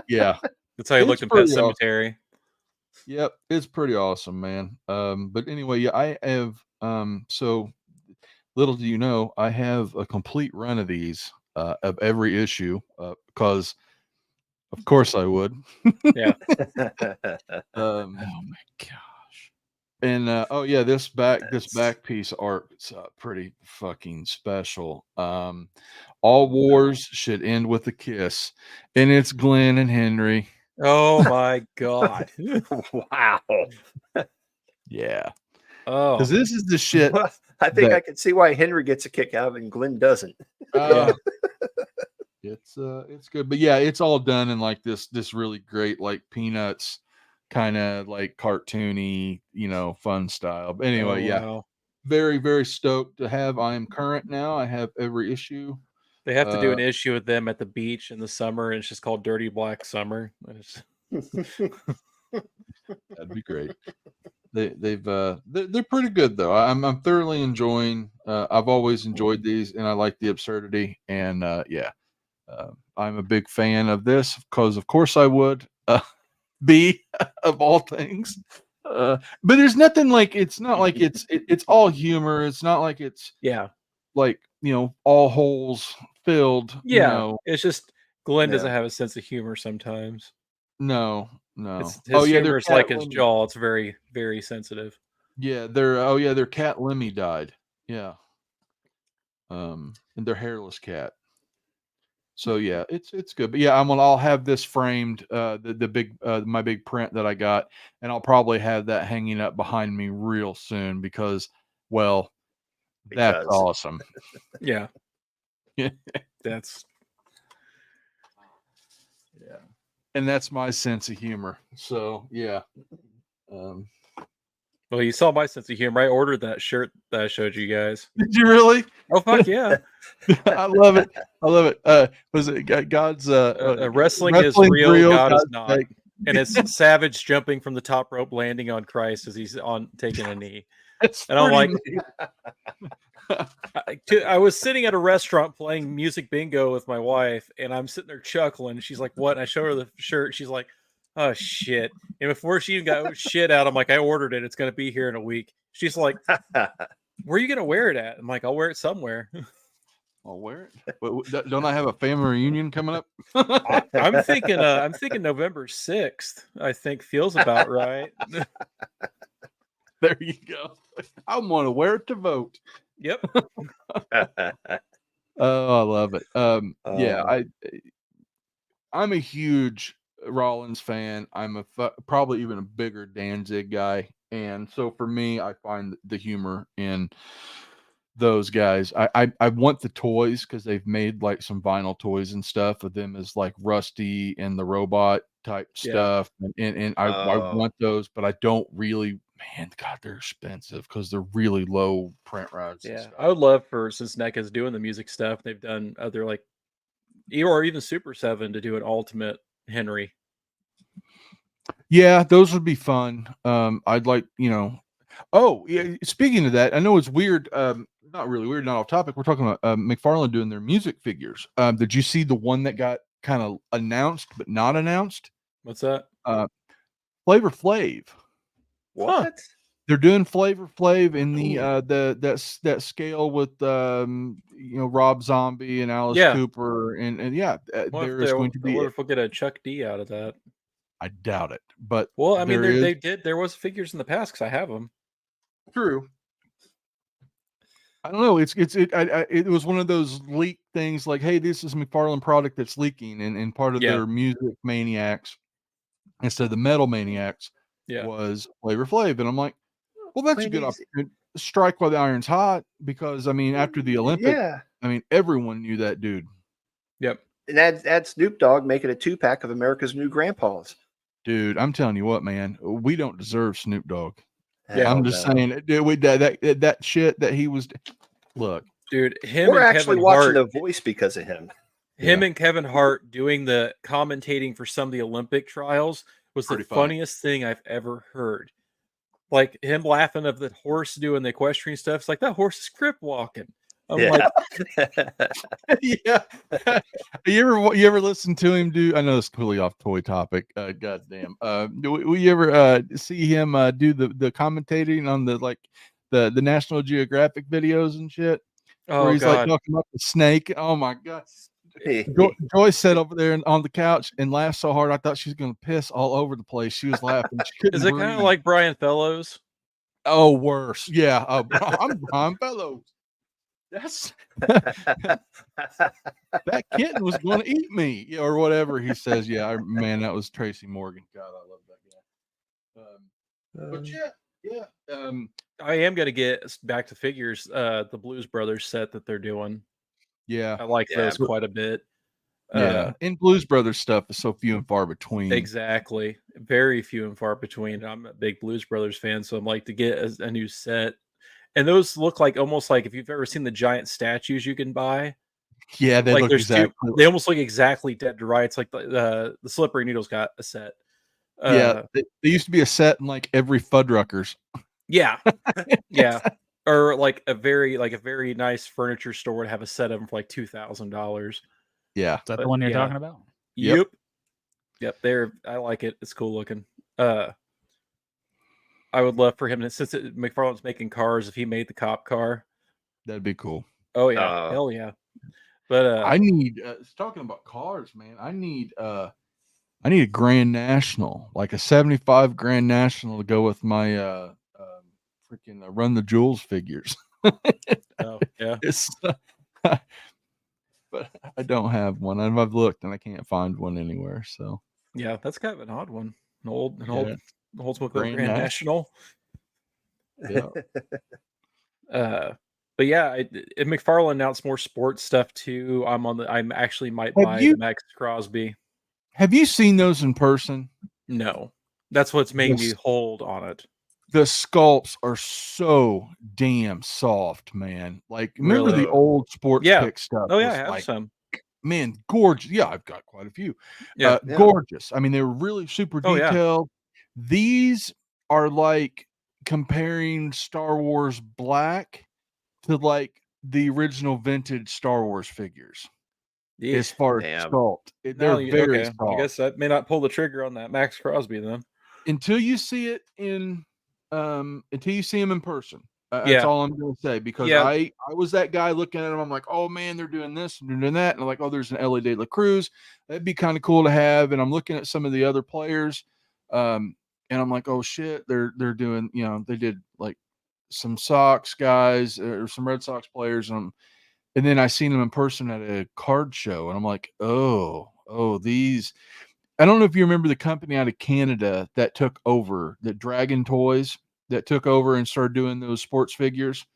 yeah. That's how he It's looked in Pet pretty awesome. Cemetery. Yep, it's pretty awesome, man. But anyway, yeah, I have so little do you know, I have a complete run of these of every issue because of course I would. Yeah. Oh my gosh. And oh yeah, this back piece art is pretty fucking special. All wars should end with a kiss, and it's Glenn and Henry. Oh my God. Wow. Yeah, Oh, because this is the shit. I think that- I can see why Henry gets a kick out of it and Glenn doesn't. It's good, but yeah, it's all done in like this really great like Peanuts kind of like cartoony, fun style. But anyway, yeah, wow. very, very stoked to have. I am current now. I have every issue. They have to do an issue with them at the beach in the summer, and it's just called Dirty Black Summer. That'd be great. They're pretty good though. I'm thoroughly enjoying. I've always enjoyed these, and I like the absurdity. And I'm a big fan of this because, of course, I would be of all things. But there's nothing like it's not like it's all humor. It's not like it's like all holes filled. It's just Glenn doesn't Yeah. have a sense of humor sometimes. No. His Oh yeah, humor is their like cat his Lemmy. jaw. It's very, very sensitive. Yeah, their cat Lemmy died. Yeah. And their hairless cat. So yeah, it's good. But yeah, I'll have this framed, the big my big print that I got, and I'll probably have that hanging up behind me real soon because, well, that's Because. awesome. Yeah. Yeah. That's Yeah. And that's my sense of humor. So yeah. well, you saw my sense of humor. I ordered that shirt that I showed you guys. Did you really? Oh fuck yeah! I love it. I love it. Was it God's Wrestling is real, God is God's not. sake. And it's Savage jumping from the top rope, landing on Christ as he's taking a knee. It's And I'm pretty like, neat. I was sitting at a restaurant playing music bingo with my wife, and I'm sitting there chuckling. She's like, "What?" And I show her the shirt. She's like, "Oh shit!" And before she even got shit out, I'm like, "I ordered it. It's gonna be here in a week." She's like, "Where are you gonna wear it at?" I'm like, "I'll wear it somewhere." I'll wear it. Don't I have a family reunion coming up? I'm thinking November 6th. I think feels about right. There you go. I want to wear it to vote. Yep. Oh, I love it. Yeah, Oh. I'm a huge Rollins fan. I'm probably even a bigger Danzig guy, and so for me, I find the humor in those guys. I want the toys because they've made like some vinyl toys and stuff of them as like Rusty and the robot type Yeah. stuff, and I Oh. want those, but I don't really. Man, God, they're expensive because they're really low print rides. And Yeah. stuff. I would love for, since NECA's doing the music stuff, they've done other like or even Super 7 to do an ultimate Henry. Yeah, those would be fun. I'd like, Oh, yeah. Speaking of that, I know it's weird. Not really weird, not off topic. We're talking about McFarlane doing their music figures. Did you see the one that got kind of announced but not announced? What's that? Flavor Flav. What? They're doing Flavor Flav in the Ooh. that scale with Rob Zombie and Alice Yeah. Cooper and yeah, What there if is going to be. we'll get a Chuck D out of that? I doubt it, but Well, I mean, there is. there was figures in the past because I have them. True. I don't know. It was one of those leak things like, hey, this is McFarlane product that's leaking, and part of Yeah. their music maniacs instead of the metal maniacs Yeah. was Flavor Flav, and I'm like, well, that's a good Ladies- opportunity. Strike while the iron's hot, because I mean, after the Olympic, Yeah. I mean, everyone knew that dude. Yep. And add Snoop Dogg making a 2-pack of America's New Grandpas. Dude, I'm telling you what, man, we don't deserve Snoop Dogg. Yeah. I'm just saying, dude, that shit that he was. Look, Dude, him We're and actually Kevin watching Hart, The Voice because of him. him and Kevin Hart doing the commentating for some of the Olympic trials was Pretty the funny. funniest thing I've ever heard. Like him laughing of the horse doing the equestrian stuff. It's like that horse is crip walking. I'm like, yeah. You ever listen to him do? I know it's completely off toy topic. Goddamn. Will you ever see him do the commentating on the National Geographic videos and shit? oh Where he's like god, talking about the snake. Oh my god. Joyce sat over there on the couch and laughed so hard I thought she was gonna piss all over the place. She was laughing. She couldn't is it kind of breathe. like Brian Fellows? Oh, worse. Yeah. I'm Brian Fellows. That's that kitten was going to eat me, or whatever he says. Yeah, man, that was Tracy Morgan. God, I love that guy. But yeah. I am gonna get back to figures. The Blues Brothers set that they're doing. Yeah, I like Yeah. those quite a bit. yeah. And Blues Brothers stuff is so few and far between. Exactly. very few and far between. I'm a big Blues Brothers fan, so I'm like to get a new set. And those look like almost like if you've ever seen the giant statues you can buy. Yeah, they Like look there's exactly. they almost look exactly dead to rights. Like the Slippery Needles got a set. Yeah, they used to be a set in like every Fuddruckers. Yeah, yeah. Or like a very nice furniture store would have a set of them for like $2,000. Yeah, Is that But the one you're yeah. talking about? Yep. Yep. I like it. It's cool looking. I would love for him to, since McFarlane's making cars, if he made the cop car. that'd be cool. Oh yeah, hell yeah. But I need talking about cars, man. I need a Grand National, like a 75 Grand National to go with my freaking Run the Jewels figures. oh yeah. It's but I don't have one. I've looked and I can't find one anywhere. So Yeah, that's kind of an odd one. An old Yeah. Oldsmobile Grand Grand National. yeah, But yeah, McFarlane announced more sports stuff too. I'm actually might Have buy you- the Max Crosby. have you seen those in person? No, that's what's making me Yes. hold on it. The sculpts are so damn soft, man. Like remember Really? the old sports Yeah. pick stuff? Oh yeah, I was have like, some. man, gorgeous. Yeah, I've got quite a few. Yeah. Yeah. Gorgeous. I mean, they were really super Oh, yeah. detailed. These are like comparing Star Wars Black to like the original vintage Star Wars figures Yeah. as far as Damn. sculpt. They're very soft. I guess I may not pull the trigger on that Max Crosby then. Until you see it in until you see him in person. That's Yeah. all I'm gonna say, because Yeah. I was that guy looking at him. I'm like, oh man, they're doing this and they're doing that, and I'm like, oh, there's an Ellie De La Cruz. That'd be kind of cool to have. And I'm looking at some of the other players, and I'm like, oh shit, they're doing, they did like some Sox guys or some Red Sox players, and then I seen them in person at a card show, and I'm like, oh, these. I don't know if you remember the company out of Canada that took over, that Dragon Toys, that took over and started doing those sports figures.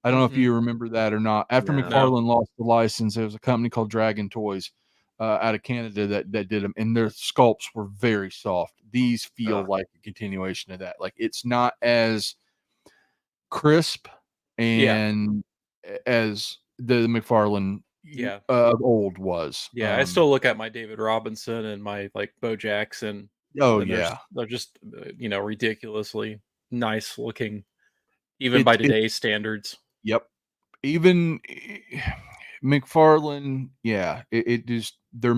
I don't know if Mm-mm. you remember that or not. After No. McFarlane lost the license, there was a company called Dragon Toys out of Canada that did them, and their sculpts were very soft. These feel like a continuation of that. Like it's not as crisp and as the McFarlane Yeah. old was. Yeah, I still look at my David Robinson and my like Bo Jackson. Oh and yeah. they're just ridiculously nice looking, even by It- today's standards. Yep. Even McFarlane, yeah, it just they're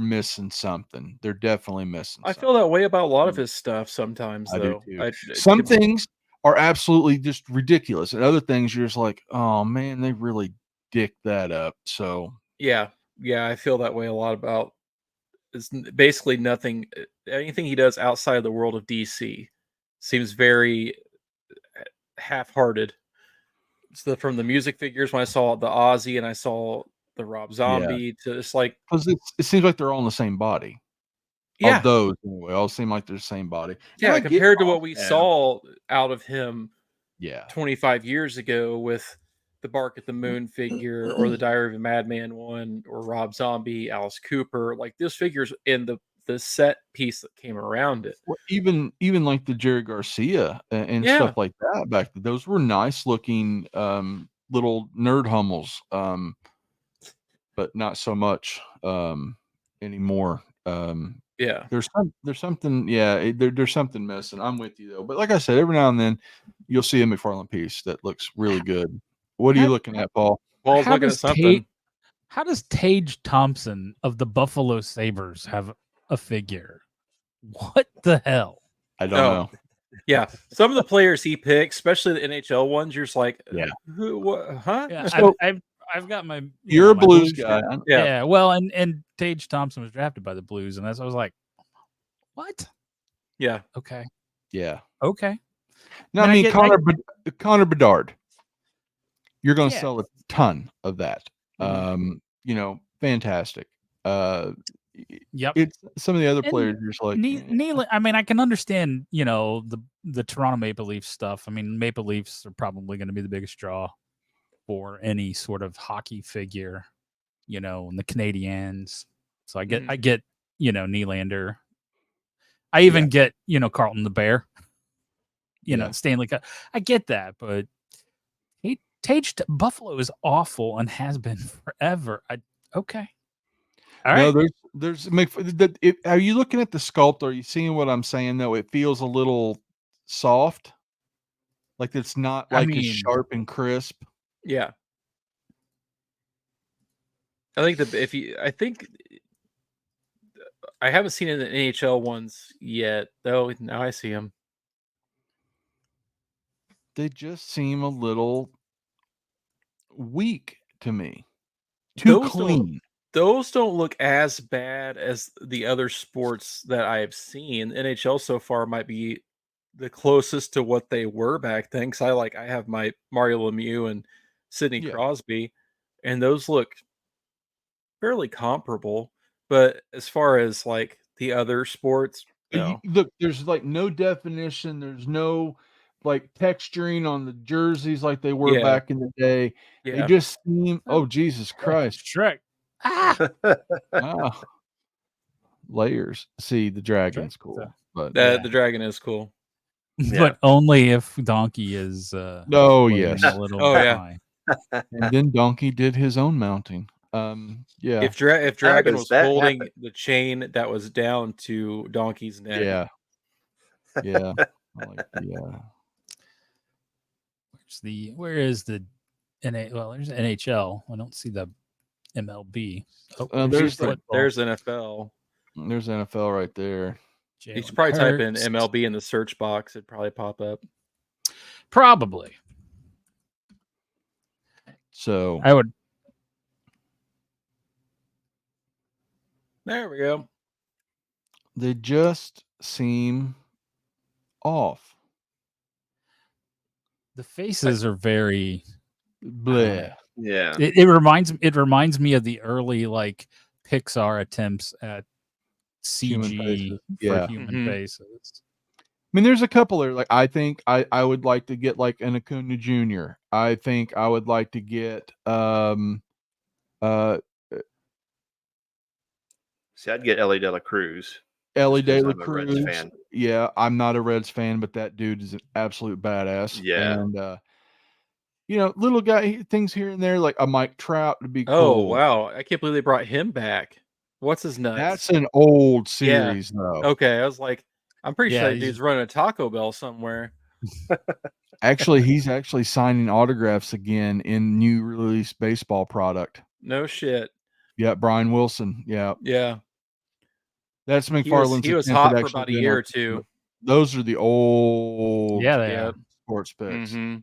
missing something. They're definitely missing. I something. feel that way about a lot of his stuff sometimes, I do though. too. Some things are absolutely just ridiculous, and other things you're just like, oh man, they really dick that up. So Yeah, I feel that way a lot about. It's basically nothing. Anything he does outside of the world of DC seems very half-hearted. So from the music figures, when I saw the Ozzy and I saw the Rob Zombie, to it's like, because it seems like they're all in the same body. yeah, Of those anyway, all seem like they're the same body. yeah. And I get Compared to all what we that. saw out of him Yeah. 25 years ago with the Bark at the Moon figure or the Diary of a Madman one or Rob Zombie, Alice Cooper, like those figures in the set piece that came around it. Well, even like the Jerry Garcia and Yeah. stuff like that back then, those were nice looking little nerd hummels, but not so much anymore. Yeah. There's something, there's something missing. I'm with you though, but like I said, every now and then you'll see a McFarlane piece that looks really good. What are you looking at, Paul? Paul's How looking at does something. How does Tage Thompson of the Buffalo Sabres have a figure? What the hell? I don't Oh. know. Yeah, some of the players he picks, especially the NHL ones, you're just like, Yeah. who, what, huh? Yeah, So- I've got my. You're a my Blues guy. shirt. Yeah. Yeah. Well, and Tage Thompson was drafted by the Blues, and I was like, what? Yeah, Okay. Yeah. Okay. No, And I I mean get- Connor Bedard. You're going to Yeah. sell a ton of that. Mhm. Fantastic. Yep. It's some of the other And players you're just like, Neil, I mean, I can understand, the Toronto Maple Leafs stuff. I mean, Maple Leafs are probably going to be the biggest draw for any sort of hockey figure, and the Canadiens. So I get, Mhm. I get, Nylander. I even get, Carlton the Bear, Yeah. Stanley Cup. I get that, but Buffalo is awful and has been forever. Okay. All No, right. there's are you looking at the sculpt? Are you seeing what I'm saying? Though it feels a little soft, like it's not I as mean- sharp and crisp. Yeah. I think I haven't seen it in the NHL ones yet, though. Now I see them. They just seem a little weak to me. Too clean. Those don't look as bad as the other sports that I have seen. NHL so far might be the closest to what they were back then. Because I have my Mario Lemieux and Sidney Yeah. Crosby, and those look fairly comparable. But as far as like the other sports, no. Look, there's like no definition. There's no like texturing on the jerseys like they were Yeah. back in the day. They Yeah. just seem. Oh Jesus Christ! Shrek. Ah! Ah. Layers. See, the dragon's cool, So- but The dragon is cool. But only if Donkey is oh floating yes, a little Oh, yeah. behind. and then Donkey did his own mounting. Yeah, If Dragon does was that holding happen? the chain that was down to Donkey's neck, yeah, yeah. I like Where is the there's NHL. I don't see the MLB. there's football. there's NFL. There's NFL right there. You Jalen should probably type in Hurts. MLB in the search box. It'd probably pop up. Probably. So I would. There we go. they just seem off. The faces are very. Bleh. Yeah. It reminds me of the early like Pixar attempts at Human CG faces. for Yeah. human Mhm. faces. I mean, there's a couple there. Like, I think I would like to get like an Acuna Jr. I think I would like to get See, I'd get Ellie De La Cruz. Ellie Just 'cause De La I'm a Reds Cruz. fan. Yeah, I'm not a Reds fan, but that dude is an absolute badass. Yeah. And little guy things here and there, like a Mike Trout would be Oh cool. wow! I can't believe they brought him back. What's his nuts? That's an old Yeah. series, though. Okay, I was like, I'm pretty Yeah, sure that he's- dude's running a Taco Bell somewhere. Actually, he's actually signing autographs again in new release baseball product. No shit. Yeah, Brian Wilson. Yeah, Yeah, that's he was, McFarland's. he was attempt at hot for actually about a being year on- or two. Those are the old Yeah, they Yep. are. sports picks. hmm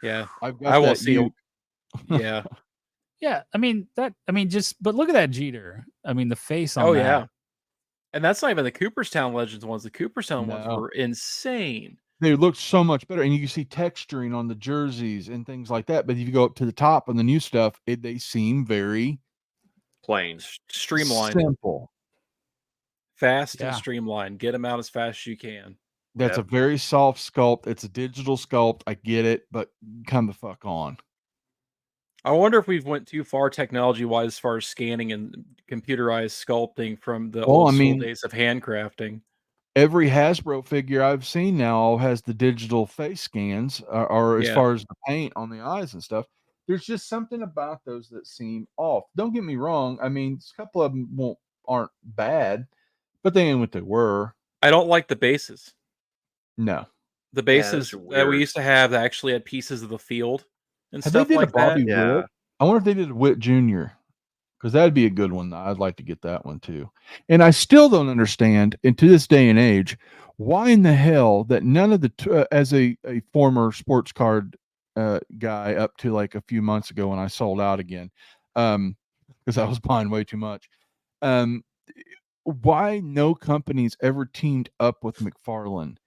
Yeah, I've got I won't that see. Uke. Yeah. Yeah, but look at that Jeter. I mean, the face on Oh that. yeah. And that's not even the Cooperstown Legends ones. The Cooperstown ones No. were insane. They look so much better, and you can see texturing on the jerseys and things like that. But if you go up to the top on the new stuff, they seem very Plain. Streamlined, simple. fast Yeah. and streamlined. Get them out as fast as you can. That's Yep. a very soft sculpt. It's a digital sculpt. I get it, but come the fuck on. I wonder if we've went too far technology wise as far as scanning and computerized sculpting from the Well, old I school mean- days of handcrafting. Every Hasbro figure I've seen now has the digital face scans, or as Yeah. far as the paint on the eyes and stuff. There's just something about those that seem off. Don't get me wrong. I mean, a couple of them aren't bad, but they ain't what they were. I don't like the bases. No. The those bases are that we weird. used to have that actually had pieces of the field and Have they stuff did like a Bobby that. Yeah. Witt? I wonder if they did a Witt Jr. because that'd be a good one. I'd like to get that one too. And I still don't understand, and to this day and age, why in the hell that none of the as a former sports card guy up to like a few months ago when I sold out again, because I was buying way too much. Why no companies ever teamed up with McFarlane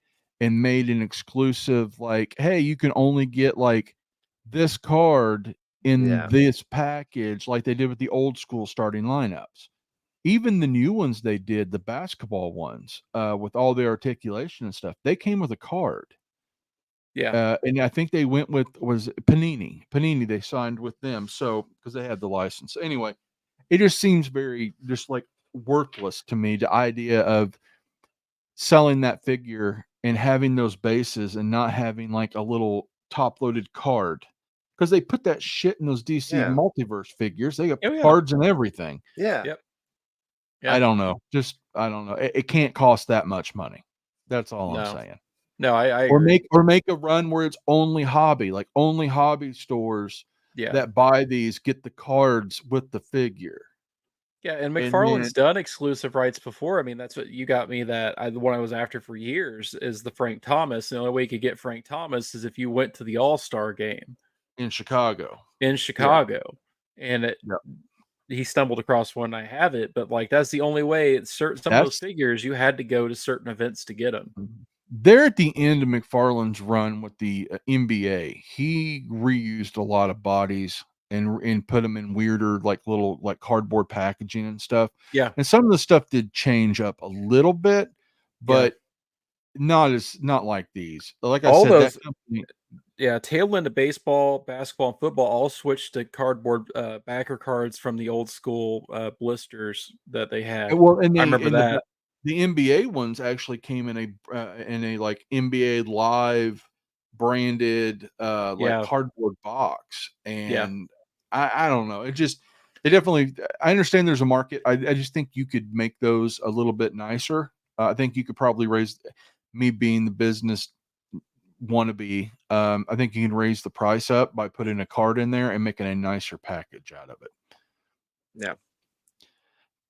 and made an exclusive, like, hey, you can only get like this card in Yeah. this package, like they did with the old school starting lineups. Even the new ones they did, the basketball ones, with all the articulation and stuff, they came with a card. Yeah. And I think they went with was Panini. Panini, they signed with them, so because they had the license. Anyway, it just seems very just like worthless to me, the idea of selling that figure and having those bases and not having like a little top-loaded card, because they put that shit in those DC Yeah. multiverse figures. They got Oh, yeah. cards and everything. Yeah. Yep. Yeah. I don't know. I don't know. It can't cost that much money. That's all I'm No. saying. No, I Or agree. make a run where it's only hobby, like only hobby stores Yeah. that buy these get the cards with the figure. Yeah, and And McFarlane's then- done exclusive rights before. I mean, that's what you got me. The one I was after for years is the Frank Thomas. The only way you could get Frank Thomas is if you went to the All-Star game in Chicago. in Chicago, and Yep. he stumbled across one. I have it, but like that's the only way. Some of those figures you had to go to certain events to get them. They're at the end of McFarlane's run with the NBA. He reused a lot of bodies and put them in weirder, like little like cardboard packaging and stuff. Yeah. And some of the stuff did change up a little bit, but not like these. Like I All said, those- that company, Yeah, tail end of baseball, basketball, and football all switched to cardboard backer cards from the old school blisters that they had. well, and I remember that. The NBA ones actually came in a like NBA Live branded like cardboard box, and I don't know. They definitely. I understand there's a market. I just think you could make those a little bit nicer. I think you could probably raise, me being the business wannabe. I think you can raise the price up by putting a card in there and making a nicer package out of it. Yeah.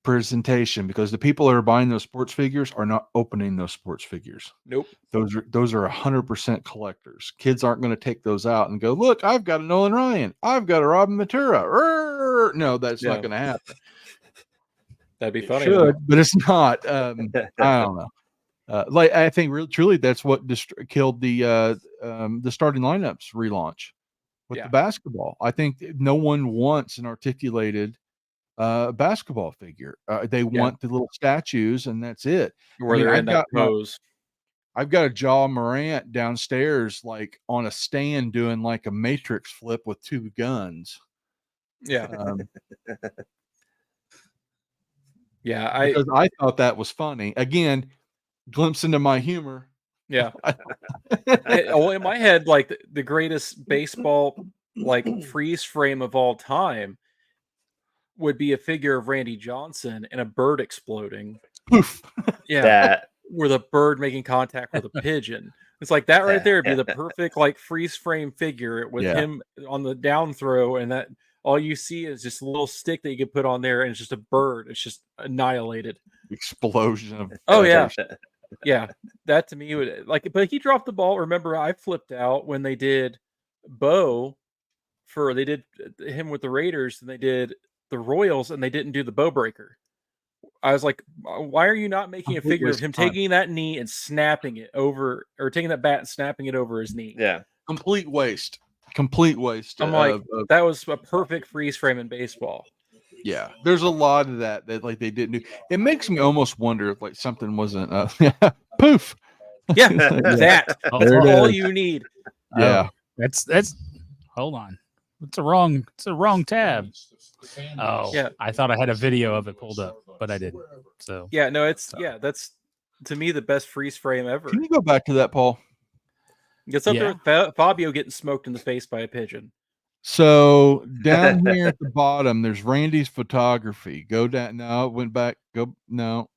Presentation, because the people that are buying those sports figures are not opening those sports figures. Nope. Those are 100% collectors. Kids aren't going to take those out and go, look, I've got a Nolan Ryan, I've got a Robin Matura. No, that's not going to happen. That'd be funny. Should, but it's not. I don't know. Like I think truly that's what killed the starting lineups relaunch with the basketball. I think no one wants an articulated basketball figure. They want the little statues, and that's it. Where they're in that pose. I've got a Ja Morant downstairs, like on a stand, doing like a Matrix flip with two guns. Yeah. Because I thought that was funny. Again, glimpse into my humor. Yeah. In my head, like the greatest baseball like freeze frame of all time would be a figure of Randy Johnson and a bird exploding. Poof. Yeah. With a bird making contact with a pigeon. It's like that right there would be the perfect like freeze frame figure with him on the down throw, and that all you see is just a little stick that you could put on there, and it's just a bird. It's just annihilated. Explosion of yeah. That to me would like, but he dropped the ball. Remember, I flipped out when they did they did him with the Raiders, and they did the Royals, and they didn't do the bow breaker. I was like, why are you not making a figure of him taking that knee and snapping it over, or taking that bat and snapping it over his knee? Yeah. Complete waste. I'm like, that was a perfect freeze frame in baseball. Yeah, there's a lot of that like they didn't do. It makes me almost wonder if like something wasn't poof. Yeah, that's all you need. Yeah, that's hold on. It's a wrong tab. Oh, yeah. I thought I had a video of it pulled up, but I didn't. So yeah, no, that's to me the best freeze frame ever. Can you go back to that, Paul? It's up there with Fabio getting smoked in the face by a pigeon. So down here at the bottom, there's Randy's photography. Go down. No, it went back. Go no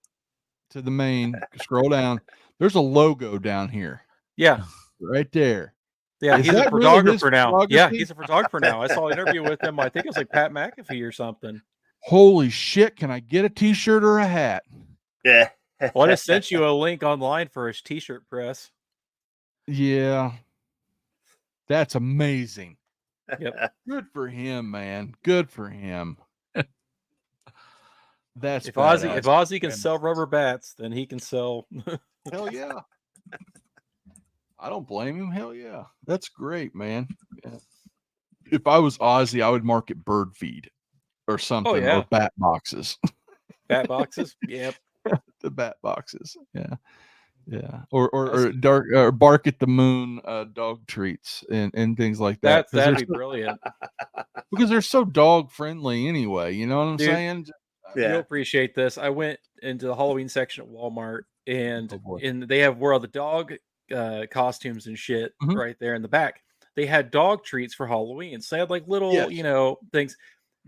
to the main. Scroll down. There's a logo down here. Yeah, right there. Yeah, Is he's a that really photographer his now. Yeah, photography? he's a photographer now. I saw an interview with him. I think it was like Pat McAfee or something. Holy shit! Can I get a T-shirt or a hat? Yeah. Well, I just sent you a link online for his T-shirt press. Yeah, that's amazing. Yep. Good for him, man. Good for him. That's If badass. Ozzy can sell rubber bats, then he can sell. Hell yeah. I don't blame him. Hell yeah. That's great, man. Yeah. If I was Ozzy, I would market bird feed or something, yeah. or bat boxes. Bat boxes? Yep. The bat boxes. Yeah. Yeah. Or dark or bark at the moon dog treats and things like that. That'd be brilliant. Because they're so dog friendly anyway. You know what I'm Dude, saying? You'll Yeah. appreciate this. I went into the Halloween section at Walmart, and Oh, boy. they have where all the dog costumes and shit Mhm. right there in the back. They had dog treats for Halloween. So they had like little, Yes. things.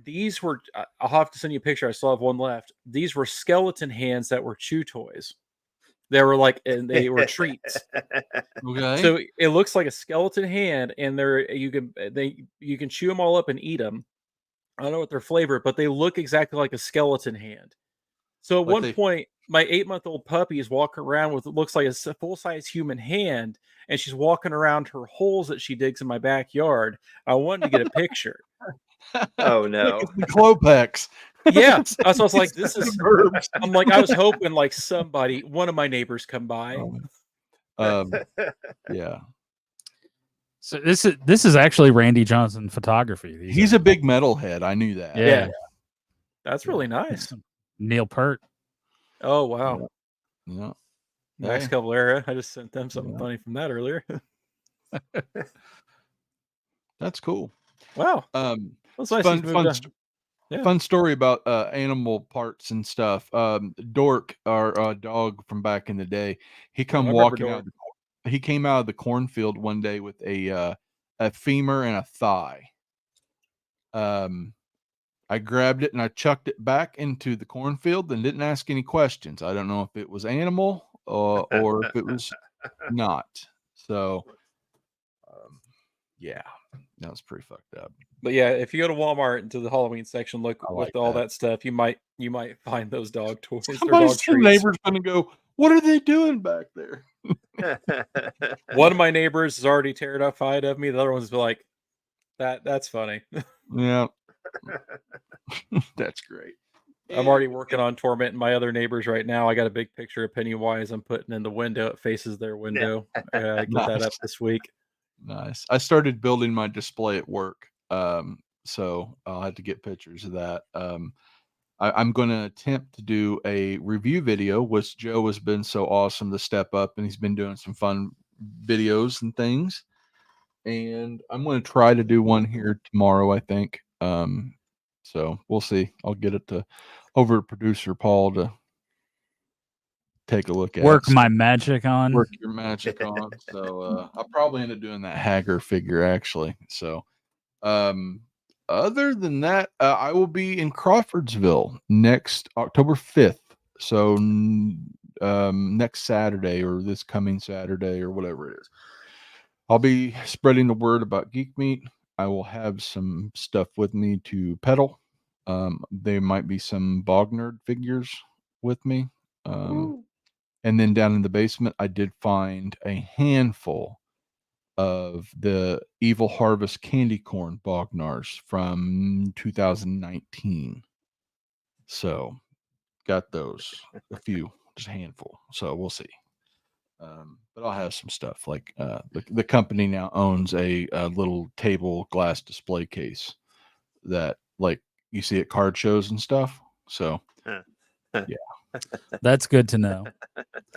These were, I'll have to send you a picture. I still have one left. These were skeleton hands that were chew toys. They were like, and they were treats. Okay. So it looks like a skeleton hand, and you can chew them all up and eat them. I don't know what their flavor, but they look exactly like a skeleton hand. So at Like one they- point, my 8-month-old puppy is walking around with what looks like a full size human hand, and she's walking around her holes that she digs in my backyard. I wanted to get a picture. Oh Look, no. it's the Clopex. Yeah, It's- so I was like, it's this the is. verbs. I'm like, I was hoping like one of my neighbors come by. Yeah. So this is actually Randy Johnson photography. These He's are- a big metalhead. I knew that. Yeah. That's really nice. Neil Peart. Oh wow, Yeah. Max Hey. Cavalera. I just sent them something Yeah. funny from that earlier. That's cool. Wow, It's that's nice. fun, He's moved on. Yeah. fun story about animal parts and stuff. Dork, our dog from back in the day, he come I remember walking out. He came out of the cornfield one day with a femur and a thigh. I grabbed it and I chucked it back into the cornfield and didn't ask any questions. I don't know if it was animal or if it was not. So, yeah, that was pretty fucked up. But yeah, if you go to Walmart into the Halloween section, look I with like all that. that stuff, you might find those dog toys. Or dog Somebody's treats. neighbor's gonna go, what are they doing back there? One of my neighbors is already terrified of me. The other one's like, that's funny. Yeah. That's great. I'm already working on tormenting my other neighbors right now. I got a big picture of Pennywise I'm putting in the window. It faces their window. I gotta get that up Nice. this week. Nice. I started building my display at work. So I'll have to get pictures of that. I'm going to attempt to do a review video, which Joe has been so awesome to step up, and he's been doing some fun videos and things. And I'm going to try to do one here tomorrow, I think. So we'll see. I'll get it over to producer Paul to take a look at. Work So my magic on. work your magic on. So I'll probably end up doing that Hager figure actually. So other than that, I will be in Crawfordsville next October 5th. So next Saturday or this coming Saturday or whatever it is. I'll be spreading the word about Geek Meet. I will have some stuff with me to peddle. There might be some Bog Nerd figures with me. And then down in the basement, I did find a handful of the Evil Harvest candy corn Bognars from 2019. So got those, a few, just a handful. So we'll see. But I'll have some stuff like the company now owns a little table glass display case that like you see at card shows and stuff. So That's good to know.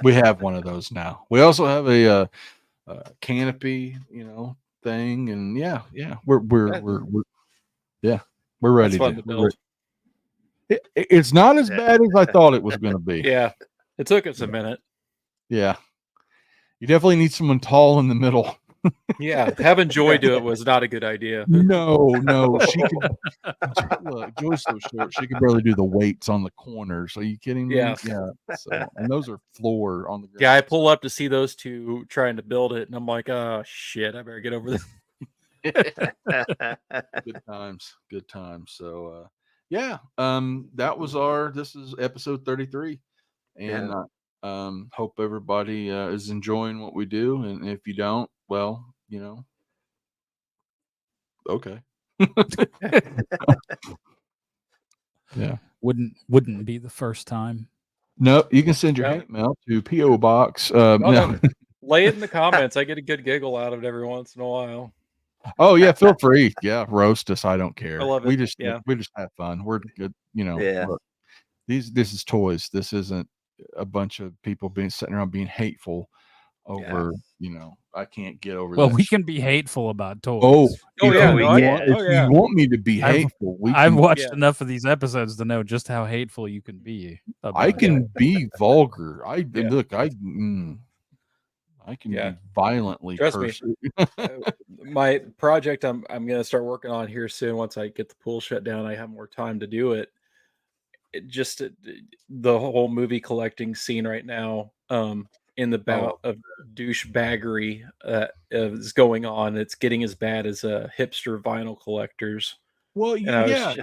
we have one of those now. We also have a canopy, thing, and yeah, we're ready That's fun to we're build. it's not as bad as I thought it was going to be. Yeah, it took us a minute. Yeah, you definitely need someone tall in the middle. Yeah, having Joy do it was not a good idea. No, she could. Look, Joy's so short, she could barely do the weights on the corners. Are you kidding me? Yeah. So, and those are floor on the ground. Yeah, I pull up to see those two trying to build it, and I'm like, oh shit, I better get over this. Good times. So, yeah, this is episode 33, and hope everybody is enjoying what we do, and if you don't, well, okay. Yeah. Wouldn't be the first time. No, you can send your No. hate mail to P.O. Box. no. Lay it in the comments. I get a good giggle out of it every once in a while. Oh yeah, feel free. Yeah, roast us. I don't care. I love We it. just Yeah. have fun. We're good. Yeah. Look, this is toys. This isn't a bunch of people sitting around being hateful. over, I can't get over Well, that. we can be hateful about toys. Oh, Oh, if yeah, you no, want, I- if oh, yeah. you want me to be I've- hateful, I've watched Yeah. enough of these episodes to know just how hateful you can be. About I it. can be vulgar. Yeah. Look, I can Yeah. be violently Trust me. cursive. My project I'm gonna start working on here soon. Once I get the pool shut down, I have more time to do it. The whole movie collecting scene right now, in the bout of douchebaggery is going on. It's getting as bad as hipster vinyl collectors. Well, And I was yeah,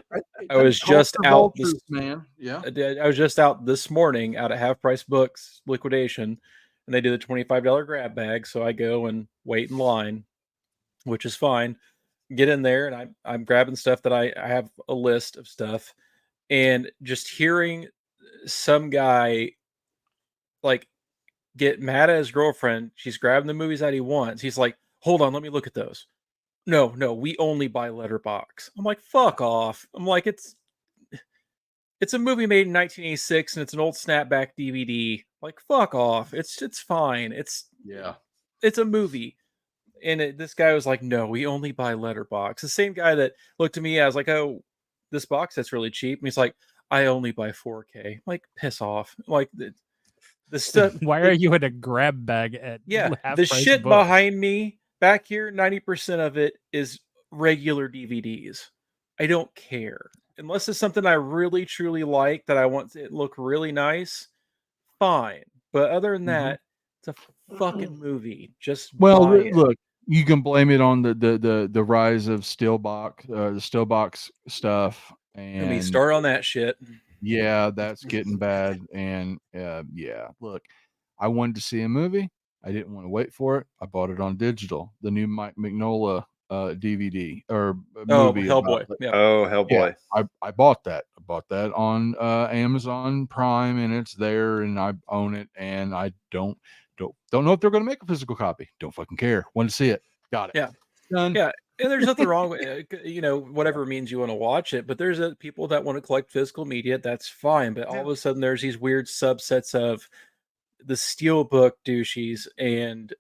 I was just culture out vultures, this man. Yeah. I was just out this morning out at Half Price Books liquidation, and they do the $25 grab bag. So I go and wait in line, which is fine. Get in there, and I'm grabbing stuff that I have a list of stuff, and just hearing some guy like get mad at his girlfriend. She's grabbing the movies that he wants. He's like, "Hold on, let me look at those." No, we only buy letterbox. I'm like, fuck off. I'm like, it's a movie made in 1986 and it's an old snapback DVD. Like, fuck off. It's fine. Yeah. It's a movie. And this guy was like, no, we only buy letterbox. The same guy that looked at me, I was like, oh, this box that's really cheap. And he's like, I only buy 4K. I'm like, piss off. Like the stuff. Why are you in a grab bag at Yeah, Half the Price shit Books? behind me back here, 90% of it is regular DVDs. I don't care. Unless it's something I really truly like that I want it to look really nice, fine. But other than that, it's a fucking movie. Just Well, buy it. look, you can blame it on the rise of the stillbox stuff, I mean, and start on that shit. yeah, that's getting bad. And yeah, look, I wanted to see a movie. I didn't want to wait for it. I bought it on digital. The new Mike Mignola DVD or Oh, movie. Hellboy. about- Yeah. Oh, Hellboy. I bought that. I bought that on Amazon Prime, and it's there, and I own it. And I don't know if they're going to make a physical copy. Don't fucking care. Want to see it? Got it. Yeah. Done. Yeah. And there's nothing wrong with whatever means you want to watch it. But there's people that want to collect physical media. That's fine. But all of a sudden, there's these weird subsets of the steelbook douchies, and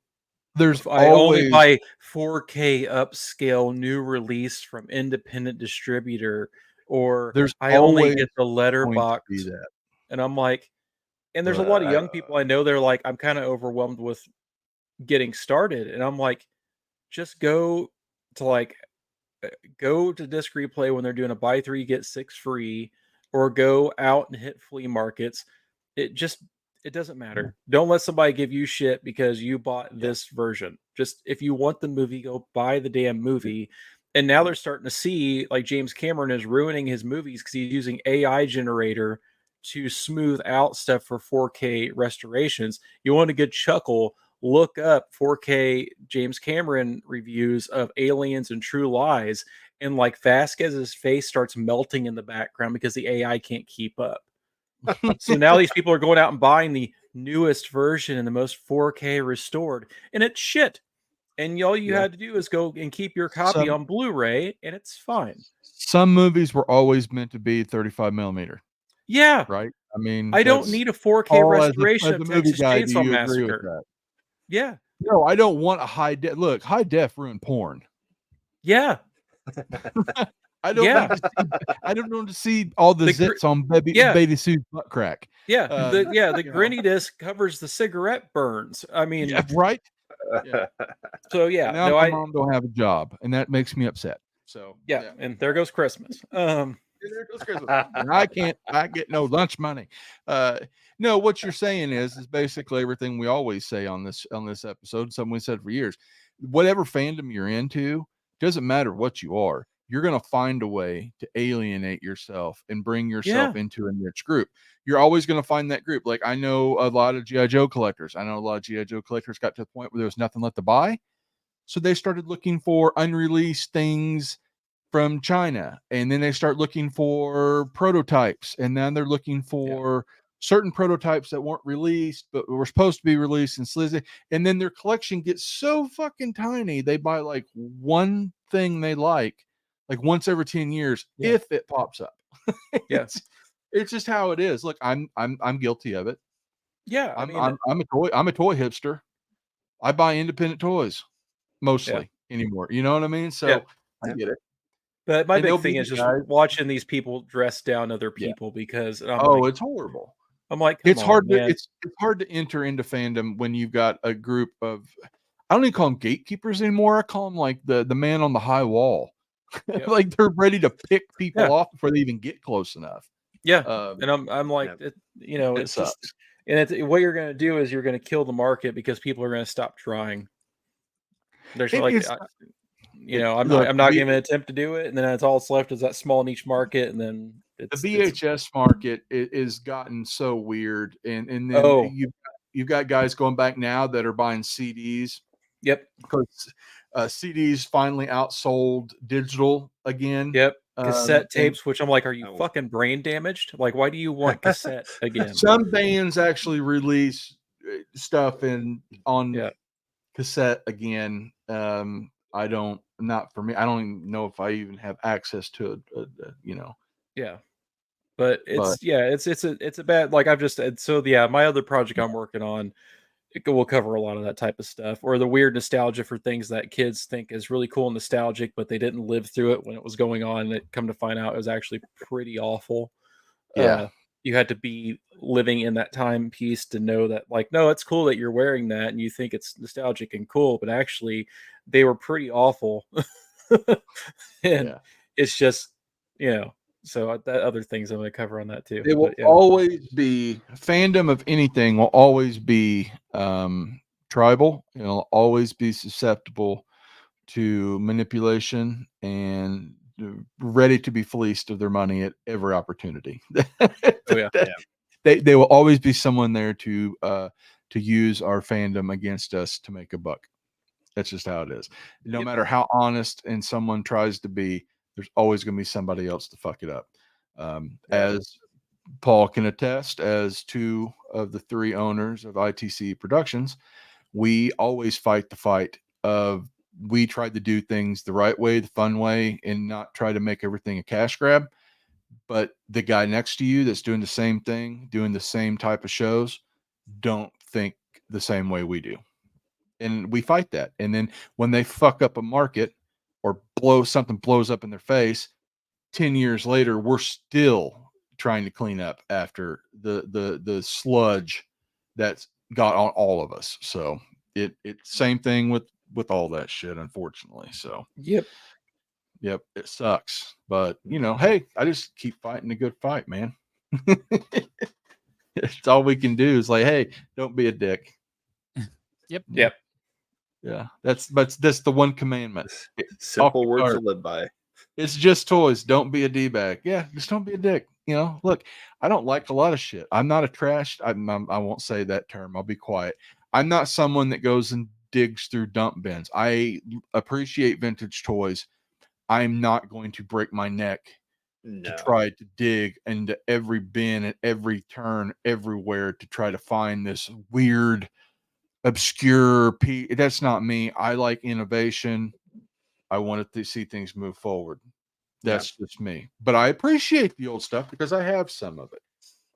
There's I only always buy 4K upscale new release from independent distributor, or There's I only always get the going to letterbox. be that. And I'm like, and there's a lot of young people I know. They're like, I'm kind of overwhelmed with getting started, and I'm like, just go to Disc Replay when they're doing a buy 3 get 6 free, or go out and hit flea markets. It doesn't matter. Don't let somebody give you shit because you bought this version. Just if you want the movie, go buy the damn movie. And now they're starting to see like James Cameron is ruining his movies because he's using AI generator to smooth out stuff for 4K restorations. You want a good chuckle? Look up 4K James Cameron reviews of Aliens and True Lies, and like Vasquez's face starts melting in the background because the AI can't keep up. So now these people are going out and buying the newest version and the most 4K restored, and it's shit. And all you had to do is go and keep your copy Some- on Blu-ray, and it's fine. Some movies were always meant to be 35 millimeter, Yeah, right? I mean, I don't that's- need a 4K Paul, restoration as of a movie Texas guy, do Chainsaw you agree with Massacre. that? Yeah, No, I don't want a high def. Look, high def ruined porn. yeah, I don't. Yeah. I don't want to see all the The gr- zits on baby Sue's butt crack. yeah. The you know. gritty disc covers the cigarette burns. I mean, Yeah, right. Yeah. so yeah, Now no, my mom don't have a job, and that makes me upset. So yeah, and there goes Christmas. And there goes Christmas. And I get no lunch money. No, what you're saying is basically everything we always say on this episode. Something we said for years. Whatever fandom you're into, doesn't matter what you are, you're gonna find a way to alienate yourself and bring yourself into a niche group. You're always gonna find that group. Like I know a lot of G.I. Joe collectors. I know a lot of G.I. Joe collectors got to the point where there was nothing left to buy. So they started looking for unreleased things from China, and then they start looking for prototypes, and then they're looking for certain prototypes that weren't released but were supposed to be released and slizzy, and then their collection gets so fucking tiny they buy like one thing they like once every 10 years if it pops up. Yes. It's just how it is. Look, I'm guilty of it. Yeah, I'm a toy hipster. I buy independent toys mostly anymore. You know what I mean? So Yeah. I get it. But my And there'll big be thing is the just guys- watching these people dress down other Yeah. people because I'm Oh, like, it's horrible. come It's on, hard man. to it's hard to enter into fandom when you've got a group of, I don't even call them gatekeepers anymore. I call them like the man on the high wall. Yep. Like they're ready to pick people Yeah. off before they even get close enough. Yeah. Um, And I'm like, Yeah. it it's sucks. just, and it's what you're going to do is you're going to kill the market because people are going to stop trying. There's It- like, it's- I'm look, not the- going to attempt to do it, and then it's all that's left is that small niche market, and then the it's VHS market is gotten so weird, and then Oh. you've got guys going back now that are buying CDs Yep. because CDs finally outsold digital again. Yep. Cassette and tapes, which I'm like, are you Oh. fucking brain damaged? Like, why do you want cassette again? Some bands actually release stuff on Yeah. cassette again. Not for me. I don't even know if I even have access to it. Yeah. But it's a bad, like I've just so yeah, my other project I'm working on, will cover a lot of that type of stuff, or the weird nostalgia for things that kids think is really cool and nostalgic, but they didn't live through it when it was going on. And it come to find out it was actually pretty awful. Yeah. You had to be living in that time piece to know that, like, no, it's cool that you're wearing that and you think it's nostalgic and cool, but actually they were pretty awful. And Yeah. it's just, so that other things I'm going to cover on that too. It will But, yeah. always be fandom of anything will always be tribal. It'll always be susceptible to manipulation and ready to be fleeced of their money at every opportunity. Oh, yeah. They will always be someone there to use our fandom against us to make a buck. That's just how it is. No Yep. matter how honest and someone tries to be, there's always going to be somebody else to fuck it up. As Paul can attest, as two of the three owners of ITC Productions, we always fight the fight of, we tried to do things the right way, the fun way, and not try to make everything a cash grab. But the guy next to you that's doing the same thing, doing the same type of shows, don't think the same way we do. And we fight that. And then when they fuck up a market or something blows up in their face, 10 years later, we're still trying to clean up after the sludge that's got on all of us. So it's same thing with all that shit, unfortunately. So Yep. it sucks. But hey, I just keep fighting a good fight, man. It's all we can do is like, hey, don't be a dick. Yep. Yeah, that's the one commandment. Simple the words to cart. live by. It's just toys. Don't be a d-bag. Yeah, just don't be a dick. Look, I don't like a lot of shit. I'm not a trash. I won't say that term. I'll be quiet. I'm not someone that goes and digs through dump bins. I appreciate vintage toys. I'm not going to break my neck No. to try to dig into every bin at every turn, everywhere to try to find this weird, obscure piece. That's not me. I like innovation. I wanted to see things move forward. That's just me. But I appreciate the old stuff because I have some of it.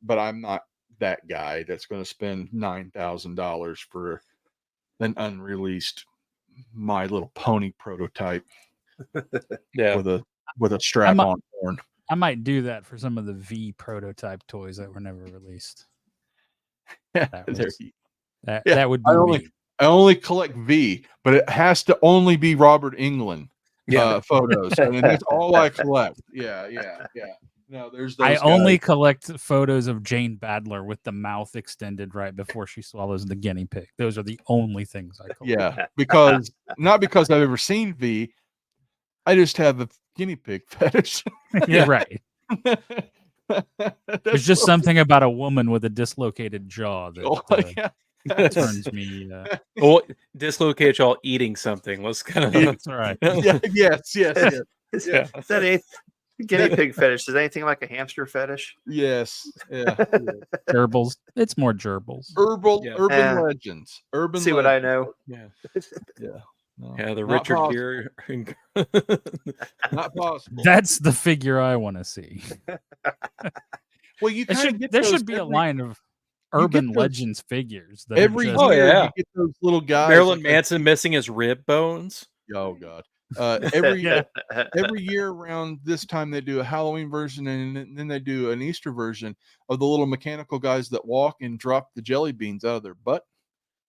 But I'm not that guy that's going to spend $9,000 for an unreleased My Little Pony prototype Yeah. with a strap on horn. I might do that for some of the V prototype toys that were never released. That That would be me. I only collect V, but it has to only be Robert England photos. I mean, that's all I collect. Yeah. No, there's those I only guys. collect photos of Jane Badler with the mouth extended right before she swallows the guinea pig. Those are the only things I collect. Yeah, because not because I've ever seen V. I just have a guinea pig fetish. Yeah, right. There's just something about a woman with a dislocated jaw that turns me. Well, dislocate y'all eating something. Let's kind of. That's right. Yes. Yeah. Is that a guinea pig fetish? Is anything like a hamster fetish? Yes. Yeah. Gerbils. It's more gerbils. Urban legends. Urban. See what I know? Yeah. Yeah. No, Yeah. The not Richard possible. Gere. Not possible. That's the figure I want to see. Well, you There kind of get there those should be a every- line of urban those- legends figures. That are Every just- Oh, year yeah. you get those little guys. Marilyn like that- Manson missing his rib bones. Oh God. Every Yeah. every year around this time they do a Halloween version and then they do an Easter version of the little mechanical guys that walk and drop the jelly beans out of their butt.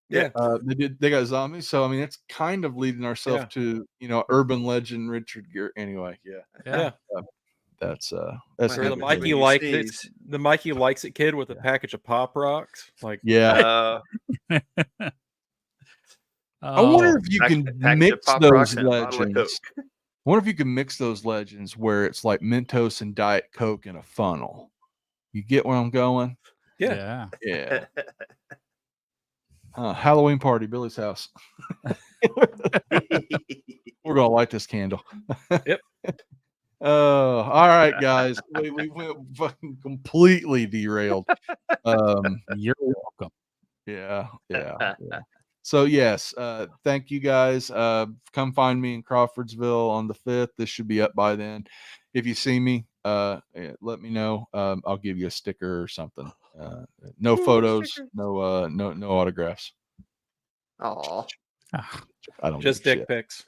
Yeah. They got zombies. So I mean it's kind of leading ourselves Yeah. to, urban legend Richard Gere. Anyway, yeah. that's Might Or have the to it. Mikey- Mikey when you like sneeze. the Mikey likes it kid with a package of Pop Rocks. Like Yeah. I Oh, wonder if you Package- can package of mix Pop those Rocks and a bottle of legends. I wonder if you can mix those legends where it's like Mentos and Diet Coke in a funnel. You get where I'm going? yeah. yeah. Yeah. Halloween party, Billy's house. We're gonna light this candle. Yep. Oh, all right, guys. We went fucking completely derailed. You're welcome. Yeah. So yes, thank you guys. Come find me in Crawfordsville on the 5th. This should be up by then. If you see me, let me know. I'll give you a sticker or something. No photos, no autographs. Aw. Ah, I don't Just give a dick pics.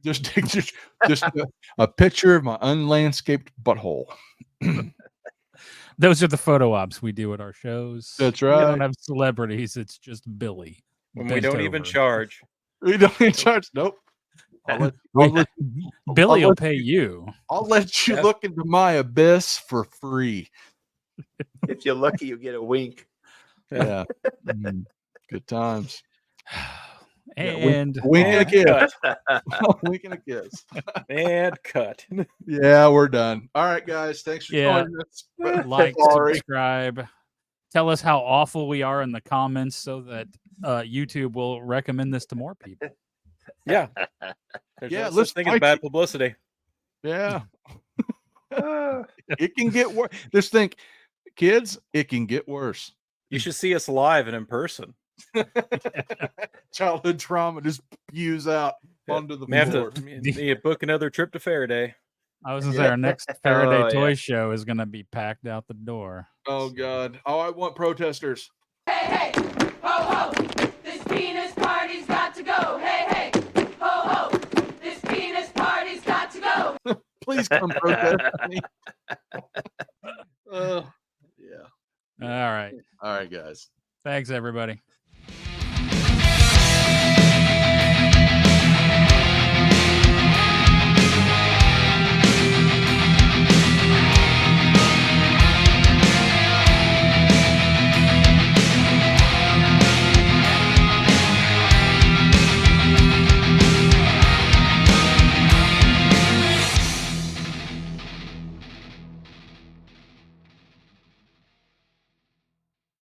shit. just a picture of my unlandscaped butthole. those are the photo ops we do at our shows. That's We right. don't have celebrities. It's just Billy. When we bent don't even over. charge. We don't need charge. Nope. I'll let Billy I'll will let pay you. I'll let you Yeah. look into my abyss for free. If you're lucky, you get a wink. Yeah. Good times. And Wink and a kiss. cut. Wink and a kiss. And cut. Yeah, we're done. All right, guys. Thanks for Yeah. joining us. like, Sorry. subscribe. Tell us how awful we are in the comments so that YouTube will recommend this to more people. Yeah. There's Yeah, no such let's thing as fight bad you. publicity. Yeah. It can get worse. Just think, kids, it can get worse. You should see us live and in person. Childhood trauma just spews out Yeah. onto the May have floor. to need to book another trip to Faraday. I was gonna say our next Faraday Oh, toy yeah. show is gonna be packed out the door. Oh God. Oh, I want protesters. Hey, hey, ho, ho, this penis party's got to go. Hey, hey, ho, ho, this penis party's got to go. Please come protest me. Yeah. All right. All right, guys. Thanks, everybody.